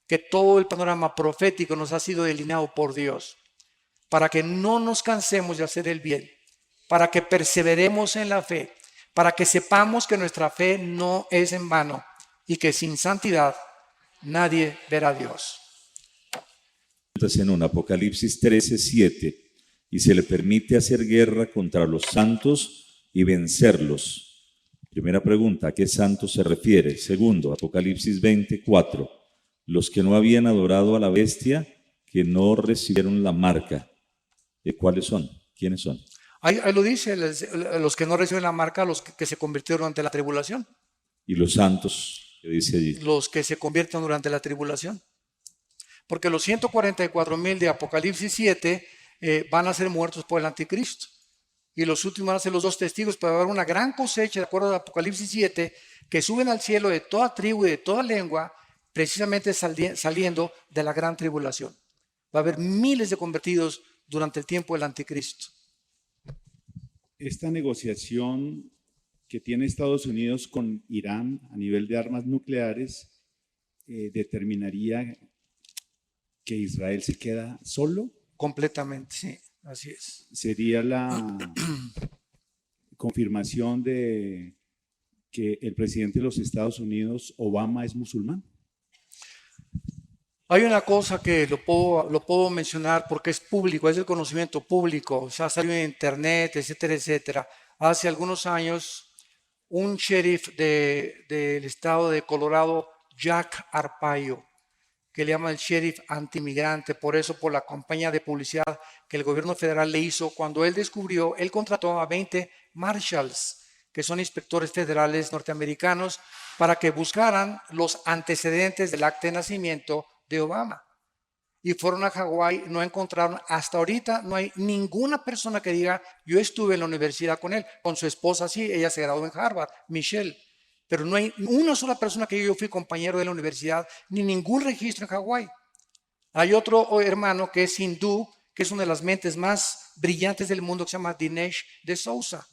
A: que todo el panorama profético nos ha sido delineado por Dios, para que no nos cansemos de hacer el bien, para que perseveremos en la fe, para que sepamos que nuestra fe no es en vano y que sin santidad nadie verá a Dios.
B: En un Apocalipsis 13:7, y se le permite hacer guerra contra los santos y vencerlos. Primera pregunta, ¿a qué santos se refiere? Segundo, Apocalipsis 20:4, los que no habían adorado a la bestia, que no recibieron la marca. ¿Cuáles son? ¿Quiénes son?
A: Ahí lo dice, los que no reciben la marca, los que se convirtieron durante la tribulación.
B: ¿Y los santos? ¿Qué dice allí?
A: Los que se convierten durante la tribulación. Porque los 144,000 de Apocalipsis 7 van a ser muertos por el anticristo. Y los últimos van a ser los 2 testigos, pero va a haber una gran cosecha, de acuerdo a Apocalipsis 7, que suben al cielo de toda tribu y de toda lengua, precisamente saliendo de la gran tribulación. Va a haber miles de convertidos durante el tiempo del anticristo.
C: Esta negociación que tiene Estados Unidos con Irán a nivel de armas nucleares determinaría que Israel se queda solo.
A: Completamente, sí, así es.
C: Sería la confirmación de que el presidente de los Estados Unidos, Obama, es musulmán.
A: Hay una cosa que lo puedo mencionar porque es público, es el conocimiento público, o sea, salió en internet, etcétera, etcétera. Hace algunos años, un sheriff del estado de Colorado, Jack Arpaio, que le llaman el sheriff antimigrante, por eso, por la campaña de publicidad que el gobierno federal le hizo. Cuando él descubrió, él contrató a 20 marshals, que son inspectores federales norteamericanos, para que buscaran los antecedentes del acta de nacimiento de Obama. Y fueron a Hawái, no encontraron, hasta ahorita no hay ninguna persona que diga, yo estuve en la universidad con él, con su esposa sí, ella se graduó en Harvard, Michelle, pero no hay una sola persona que yo fui compañero de la universidad, ni ningún registro en Hawái. Hay otro hermano que es hindú, que es una de las mentes más brillantes del mundo, que se llama Dinesh D'Souza.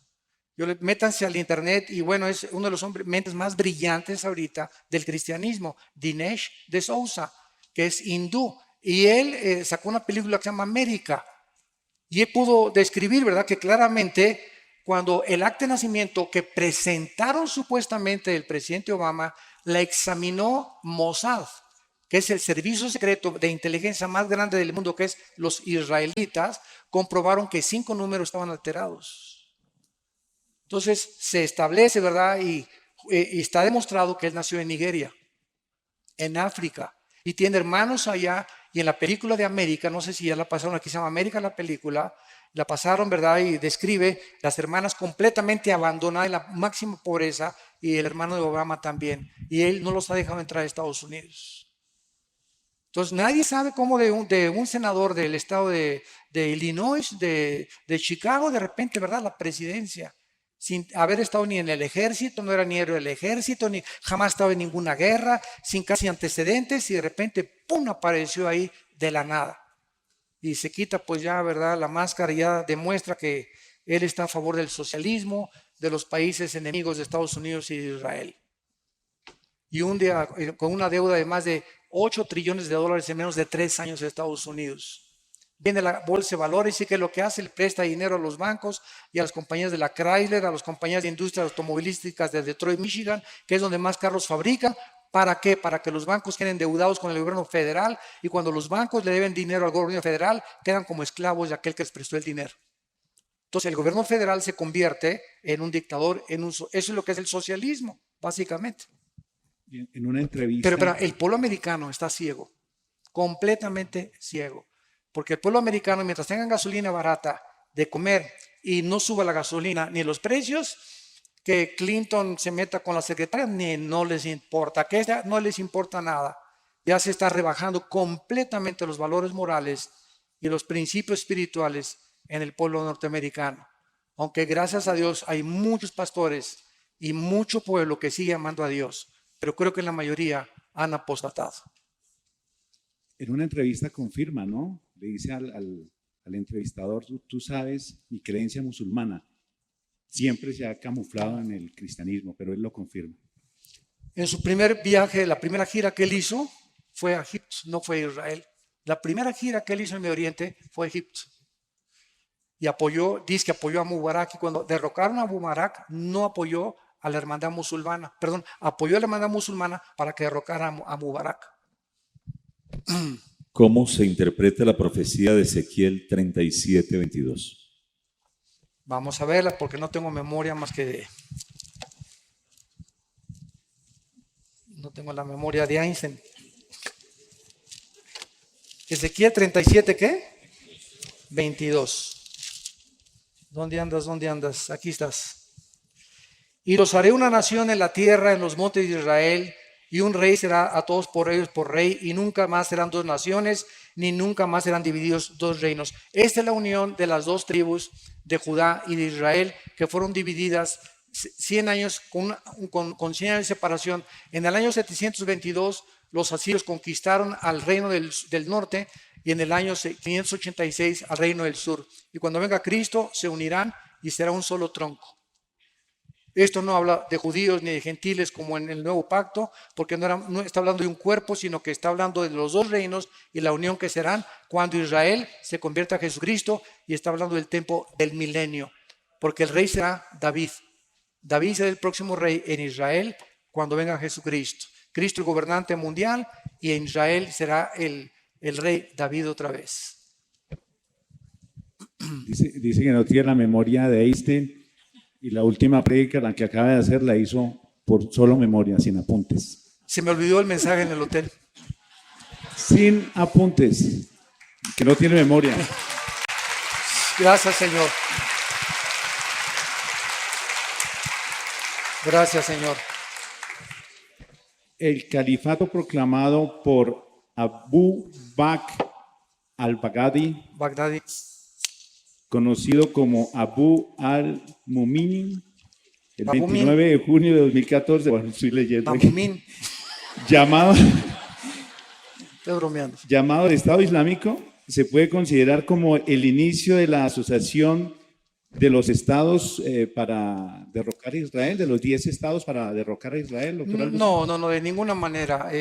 A: Métanse al internet y bueno, es uno de los mentes más brillantes ahorita del cristianismo, Dinesh D'Souza, que es hindú. Y él sacó una película que se llama América. Y él pudo describir, ¿verdad?, que claramente cuando el acta de nacimiento que presentaron supuestamente el presidente Obama, la examinó Mossad, que es el servicio secreto de inteligencia más grande del mundo, que es los israelitas, comprobaron que 5 números estaban alterados. Entonces se establece, ¿verdad?, y está demostrado que él nació en Nigeria, en África, y tiene hermanos allá. Y en la película de América, no sé si ya la pasaron, aquí se llama América la película, la pasaron, ¿verdad? Y describe las hermanas completamente abandonadas en la máxima pobreza, y el hermano de Obama también. Y él no los ha dejado entrar a Estados Unidos. Entonces nadie sabe cómo de un senador del estado de Illinois, de Chicago, de repente, ¿verdad?, la presidencia, sin haber estado ni en el ejército, no era ni héroe del ejército, ni jamás estaba en ninguna guerra, sin casi antecedentes, y de repente, ¡pum!, apareció ahí de la nada. Y se quita pues ya, ¿verdad?, la máscara, y ya demuestra que él está a favor del socialismo, de los países enemigos de Estados Unidos y de Israel. Y un día con una deuda de más de 8 trillones de dólares en menos de 3 años de Estados Unidos. Viene la bolsa de valores y que lo que hace, le presta dinero a los bancos y a las compañías de la Chrysler, a las compañías de industrias automovilísticas de Detroit, Michigan, que es donde más carros fabrican. ¿Para qué? Para que los bancos queden endeudados con el gobierno federal, y cuando los bancos le deben dinero al gobierno federal, quedan como esclavos de aquel que les prestó el dinero. Entonces el gobierno federal se convierte en un dictador, eso es lo que es el socialismo, básicamente.
C: En una entrevista.
A: Pero el pueblo americano está ciego, completamente ciego. Porque el pueblo americano, mientras tengan gasolina barata de comer y no suba la gasolina ni los precios, que Clinton se meta con la secretaria, no les importa, que no les importa nada. Ya se está rebajando completamente los valores morales y los principios espirituales en el pueblo norteamericano. Aunque gracias a Dios hay muchos pastores y mucho pueblo que sigue amando a Dios, pero creo que la mayoría han apostatado.
C: En una entrevista confirma, ¿no? Le dice al entrevistador, tú sabes, mi creencia musulmana siempre se ha camuflado en el cristianismo, pero él lo confirma.
A: En su primer viaje, la primera gira que él hizo fue a Egipto, no fue a Israel. La primera gira que él hizo en Medio Oriente fue a Egipto. Y dice que apoyó a Mubarak, y cuando derrocaron a Mubarak, no apoyó a la hermandad musulmana, apoyó a la hermandad musulmana para que derrocara a Mubarak.
B: ¿Cómo se interpreta la profecía de Ezequiel 37:22?
A: Vamos a verla porque no tengo memoria más que no tengo la memoria de Einstein. Ezequiel 37, ¿qué? 22. ¿Dónde andas? ¿Dónde andas? Aquí estás. Y los haré una nación en la tierra, en los montes de Israel, y un rey será a todos por ellos por rey, y nunca más serán 2 naciones, ni nunca más serán divididos 2 reinos. Esta es la unión de las 2 tribus de Judá y de Israel, que fueron divididas 100 años con 100 años de separación. En el año 722 los asirios conquistaron al reino del norte, y en el año 586 al reino del sur. Y cuando venga Cristo se unirán y será un solo tronco. Esto no habla de judíos ni de gentiles como en el nuevo pacto, porque no está hablando de un cuerpo, sino que está hablando de los 2 reinos y la unión que serán cuando Israel se convierta a Jesucristo, y está hablando del tiempo del milenio, porque el rey será David. David será el próximo rey en Israel cuando venga Jesucristo. Cristo el gobernante mundial, y en Israel será el rey David otra vez.
C: Dice que no tiene la memoria de Einstein, y la última prédica, la que acaba de hacer, la hizo por solo memoria, sin apuntes.
A: Se me olvidó el mensaje en el hotel.
C: sin apuntes, que no tiene memoria.
A: Gracias, Señor. Gracias, Señor.
C: El califato proclamado por Abu Bakr al-Baghdadi,
A: Bagdadi.
C: conocido como Abu al-Mu'minin, el
A: Abu
C: 29 de junio de 2014, bueno, estoy leyendo aquí,
A: Mamumín.
C: llamado
A: Estoy bromeando.
C: el Estado Islámico, se puede considerar como el inicio de la asociación de los estados para derrocar a Israel, de los 10 estados para derrocar a Israel, doctor Alves.
A: No, de ninguna manera.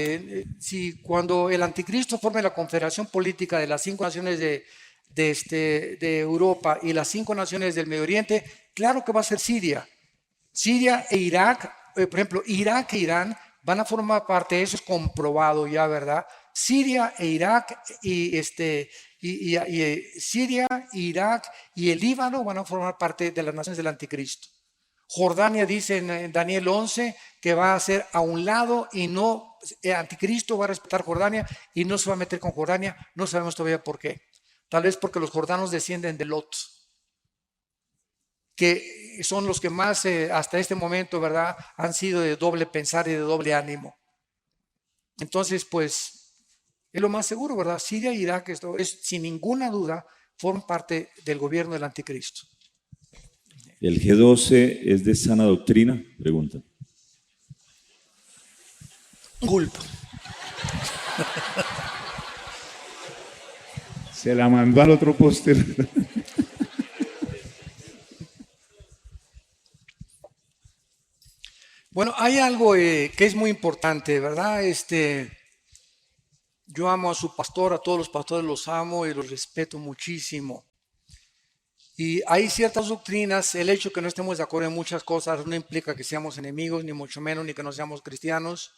A: Si cuando el anticristo forme la confederación política de las 5 naciones de Europa y las 5 naciones del Medio Oriente, claro que va a ser Siria. Siria e Irak, por ejemplo, Irak e Irán van a formar parte, eso es comprobado ya, ¿verdad? Siria e Irak Siria, Irak y el Líbano van a formar parte de las naciones del anticristo. Jordania dice en Daniel 11 que va a ser a un lado y no, el anticristo va a respetar Jordania y no se va a meter con Jordania, no sabemos todavía por qué. Tal vez porque los jordanos descienden de Lot, que son los que más hasta este momento, ¿verdad?, han sido de doble pensar y de doble ánimo. Entonces, pues, es lo más seguro, ¿verdad? Siria e Irak, esto es, sin ninguna duda, forman parte del gobierno del anticristo.
B: ¿El G12 es de sana doctrina? Pregunta.
A: Gulp.
C: Se la mandó al otro póster.
A: Bueno, hay algo que es muy importante, ¿verdad? Yo amo a su pastor, a todos los pastores los amo y los respeto muchísimo. Y hay ciertas doctrinas, el hecho que no estemos de acuerdo en muchas cosas no implica que seamos enemigos, ni mucho menos, ni que no seamos cristianos.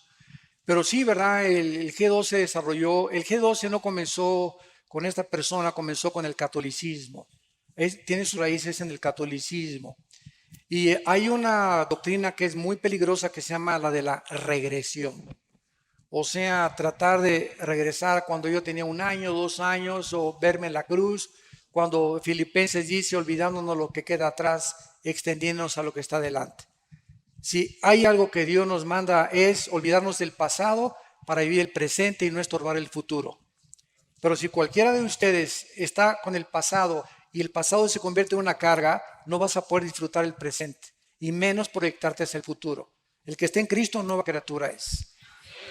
A: Pero sí, ¿verdad? El G12 se desarrolló, el G12 no comenzó con esta persona, comenzó con el catolicismo. Tiene sus raíces en el catolicismo. Y hay una doctrina que es muy peligrosa que se llama la de la regresión. O sea, tratar de regresar cuando yo tenía 1 año, 2 años, o verme en la cruz, cuando Filipenses dice, olvidándonos lo que queda atrás, extendiéndonos a lo que está delante. Si hay algo que Dios nos manda es olvidarnos del pasado para vivir el presente y no estorbar el futuro. Pero si cualquiera de ustedes está con el pasado y el pasado se convierte en una carga, no vas a poder disfrutar el presente y menos proyectarte hacia el futuro. El que esté en Cristo, nueva criatura es.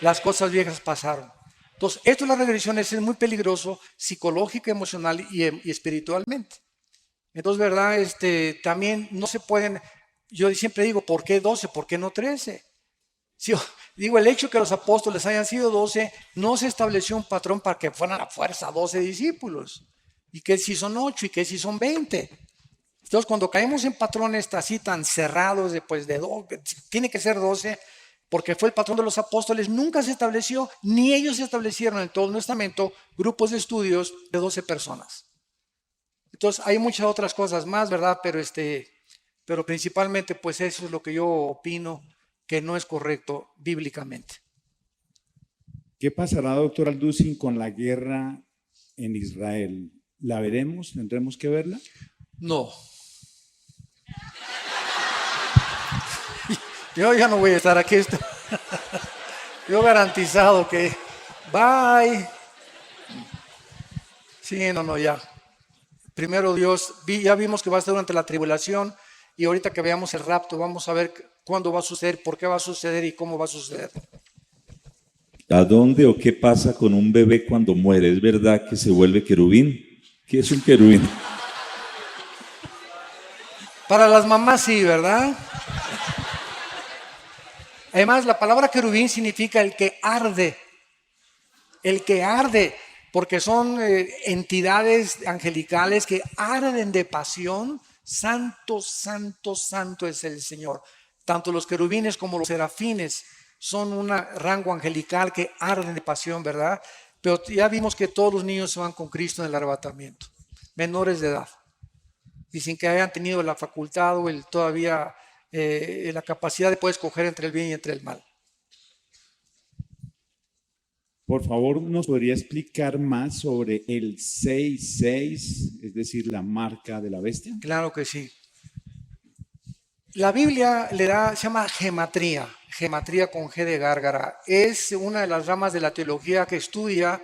A: Las cosas viejas pasaron. Entonces, esto de las regresiones es muy peligroso psicológica, emocional y espiritualmente. Entonces, ¿verdad? También no se pueden, yo siempre digo, ¿por qué 12? ¿Por qué no 13? Si, digo, el hecho que los apóstoles hayan sido 12, no se estableció un patrón para que fueran a fuerza 12 discípulos. Y que si son 8 y que si son 20. Entonces, cuando caemos en patrones así tan cerrados, tiene que ser 12, porque fue el patrón de los apóstoles, nunca se estableció, ni ellos se establecieron en todo el Nuevo Testamento, grupos de estudios de 12 personas. Entonces, hay muchas otras cosas más, ¿verdad? Pero principalmente, pues eso es lo que yo opino que no es correcto bíblicamente.
C: ¿Qué pasará, doctor Alducin, con la guerra en Israel? ¿La veremos? ¿Tendremos que verla?
A: No. Yo ya no voy a estar aquí. Yo garantizado que bye. Sí, no, ya. Primero Dios, ya vimos que va a ser durante la tribulación y ahorita que veamos el rapto vamos a ver cuándo va a suceder, por qué va a suceder y cómo va a suceder.
B: ¿A dónde o qué pasa con un bebé cuando muere? ¿Es verdad que se vuelve querubín? ¿Qué es un querubín?
A: Para las mamás sí, ¿verdad? Además, la palabra querubín significa el que arde. El que arde, porque son entidades angelicales que arden de pasión. Santo, santo, santo es el Señor. Tanto los querubines como los serafines son un rango angelical que arden de pasión, ¿verdad? Pero ya vimos que todos los niños se van con Cristo en el arrebatamiento, menores de edad, y sin que hayan tenido la facultad o todavía la capacidad de poder escoger entre el bien y entre el mal.
C: Por favor, ¿nos podría explicar más sobre el 66, es decir, la marca de la bestia?
A: Claro que sí. La Biblia se llama gematría, gematría con G de gárgara. Es una de las ramas de la teología que estudia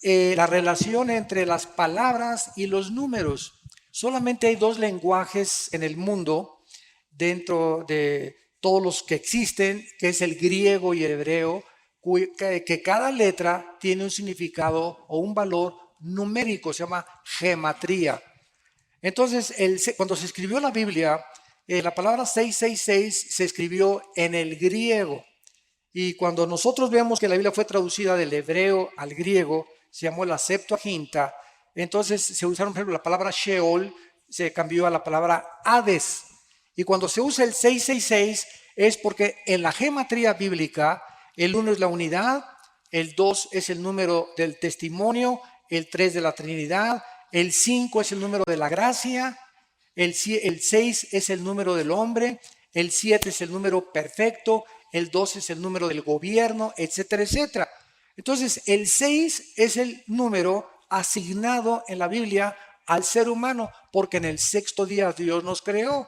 A: la relación entre las palabras y los números. Solamente hay dos lenguajes en el mundo dentro de todos los que existen, que es el griego y el hebreo, que cada letra tiene un significado o un valor numérico, se llama gematría. Entonces, cuando se escribió la Biblia, la palabra 666 se escribió en el griego. Y cuando nosotros vemos que la Biblia fue traducida del hebreo al griego, se llamó la Septuaginta. Entonces se usaron, por ejemplo, la palabra Sheol, se cambió a la palabra Hades. Y cuando se usa el 666 es porque en la gematría bíblica el 1 es la unidad, el 2 es el número del testimonio, el 3 de la Trinidad, el 5 es el número de la gracia, el 6 es el número del hombre, el 7 es el número perfecto, el 2 es el número del gobierno, etcétera, etcétera. Entonces, el 6 es el número asignado en la Biblia al ser humano, porque en el sexto día Dios nos creó.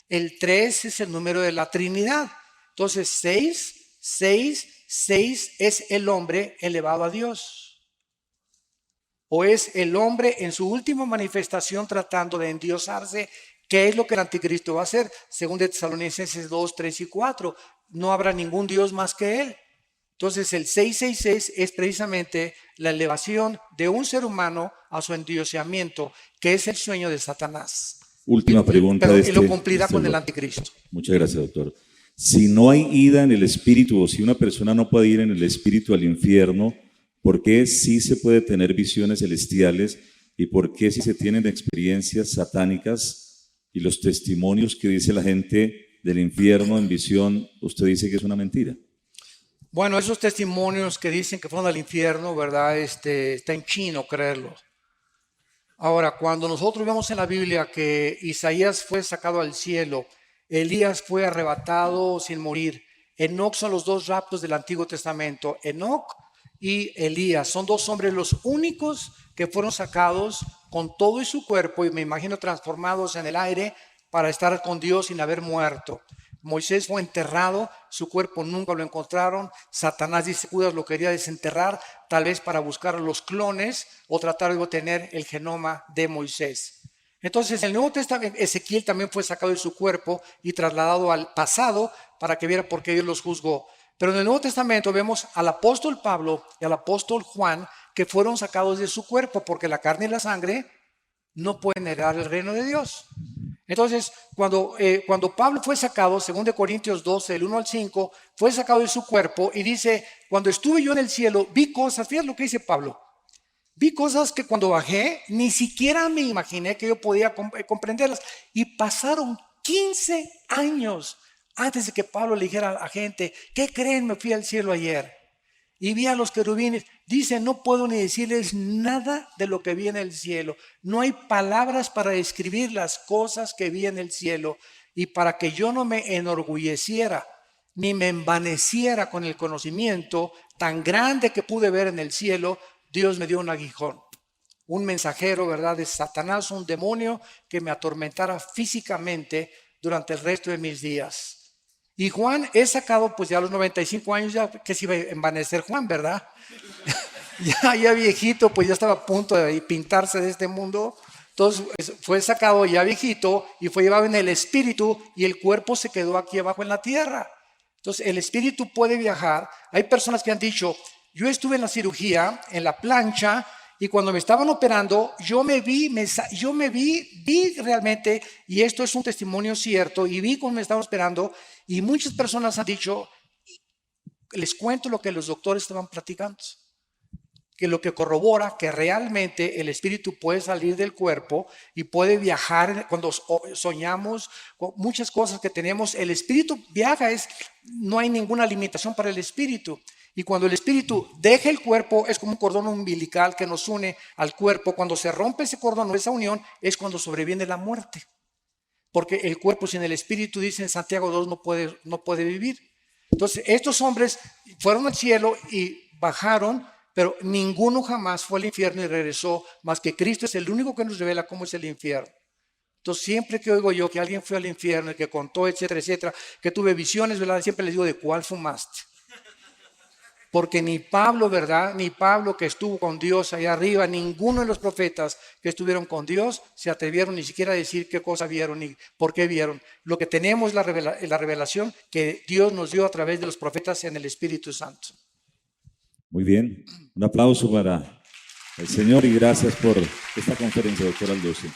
A: El 3 es el número de la Trinidad. Entonces, 6, 6, 6 es el hombre elevado a Dios. O es el hombre en su última manifestación tratando de endiosarse. ¿Qué es lo que el anticristo va a hacer? Según de Tesalonicenses 2, 3 y 4. No habrá ningún Dios más que él. Entonces el 666 es precisamente la elevación de un ser humano a su endiosamiento, que es el sueño de Satanás.
B: Última pregunta.
A: Pero, y lo cumplirá con el anticristo.
B: Muchas gracias, doctor. Si no hay ida en el espíritu, o si una persona no puede ir en el espíritu al infierno, ¿por qué sí se puede tener visiones celestiales? ¿Y por qué si se tienen experiencias satánicas y los testimonios que dice la gente del infierno en visión, usted dice que es una mentira?
A: Bueno, esos testimonios que dicen que fueron al infierno, ¿verdad? Está en chino creerlo. Ahora, cuando nosotros vemos en la Biblia que Isaías fue sacado al cielo, Elías fue arrebatado sin morir, Enoc son los dos raptos del Antiguo Testamento, Enoc y Elías, son dos hombres los únicos que fueron sacados con todo y su cuerpo, y me imagino transformados en el aire para estar con Dios sin haber muerto. Moisés fue enterrado, su cuerpo nunca lo encontraron. Satanás, dice Judas, lo quería desenterrar, tal vez para buscar los clones o tratar de obtener el genoma de Moisés. Entonces, en el Nuevo Testamento, Ezequiel también fue sacado de su cuerpo y trasladado al pasado para que viera por qué Dios los juzgó. Pero en el Nuevo Testamento vemos al apóstol Pablo y al apóstol Juan que fueron sacados de su cuerpo porque la carne y la sangre no pueden heredar el reino de Dios. Entonces, cuando Pablo fue sacado, según de Corintios 12, del 1 al 5, fue sacado de su cuerpo y dice, cuando estuve yo en el cielo, vi cosas, fíjate lo que dice Pablo, vi cosas que cuando bajé, ni siquiera me imaginé que yo podía comprenderlas. Y pasaron 15 años antes de que Pablo le dijera a la gente, ¿qué creen? Me fui al cielo ayer y vi a los querubines. Dice, no puedo ni decirles nada de lo que vi en el cielo. No hay palabras para describir las cosas que vi en el cielo. Y para que yo no me enorgulleciera ni me envaneciera con el conocimiento tan grande que pude ver en el cielo, Dios me dio un aguijón, un mensajero, ¿verdad?, de Satanás, un demonio que me atormentara físicamente durante el resto de mis días. Y Juan es sacado, pues ya a los 95 años, ya que se iba a envanecer Juan, ¿verdad? ya viejito, pues ya estaba a punto de pintarse de este mundo. Entonces fue sacado ya viejito y fue llevado en el espíritu y el cuerpo se quedó aquí abajo en la tierra. Entonces el espíritu puede viajar. Hay personas que han dicho, yo estuve en la cirugía, en la plancha, y cuando me estaban operando, yo me vi realmente, y esto es un testimonio cierto, y vi cómo me estaban operando, y muchas personas han dicho, les cuento lo que los doctores estaban platicando, que lo que corrobora que realmente el espíritu puede salir del cuerpo y puede viajar cuando soñamos, muchas cosas que tenemos, el espíritu viaja, no hay ninguna limitación para el espíritu. Y cuando el espíritu deja el cuerpo, es como un cordón umbilical que nos une al cuerpo. Cuando se rompe ese cordón o esa unión, es cuando sobreviene la muerte. Porque el cuerpo sin el espíritu, dice en Santiago 2, no puede vivir. Entonces, estos hombres fueron al cielo y bajaron, pero ninguno jamás fue al infierno y regresó, más que Cristo es el único que nos revela cómo es el infierno. Entonces, siempre que oigo yo que alguien fue al infierno y que contó, etcétera, etcétera, que tuve visiones, ¿verdad? Siempre les digo, ¿de cuál fumaste? Porque ni Pablo, ¿verdad? Ni Pablo que estuvo con Dios allá arriba, ninguno de los profetas que estuvieron con Dios se atrevieron ni siquiera a decir qué cosa vieron ni por qué vieron. Lo que tenemos es la revelación que Dios nos dio a través de los profetas en el Espíritu Santo.
B: Muy bien, un aplauso para el Señor y gracias por esta conferencia, doctor Aldoce.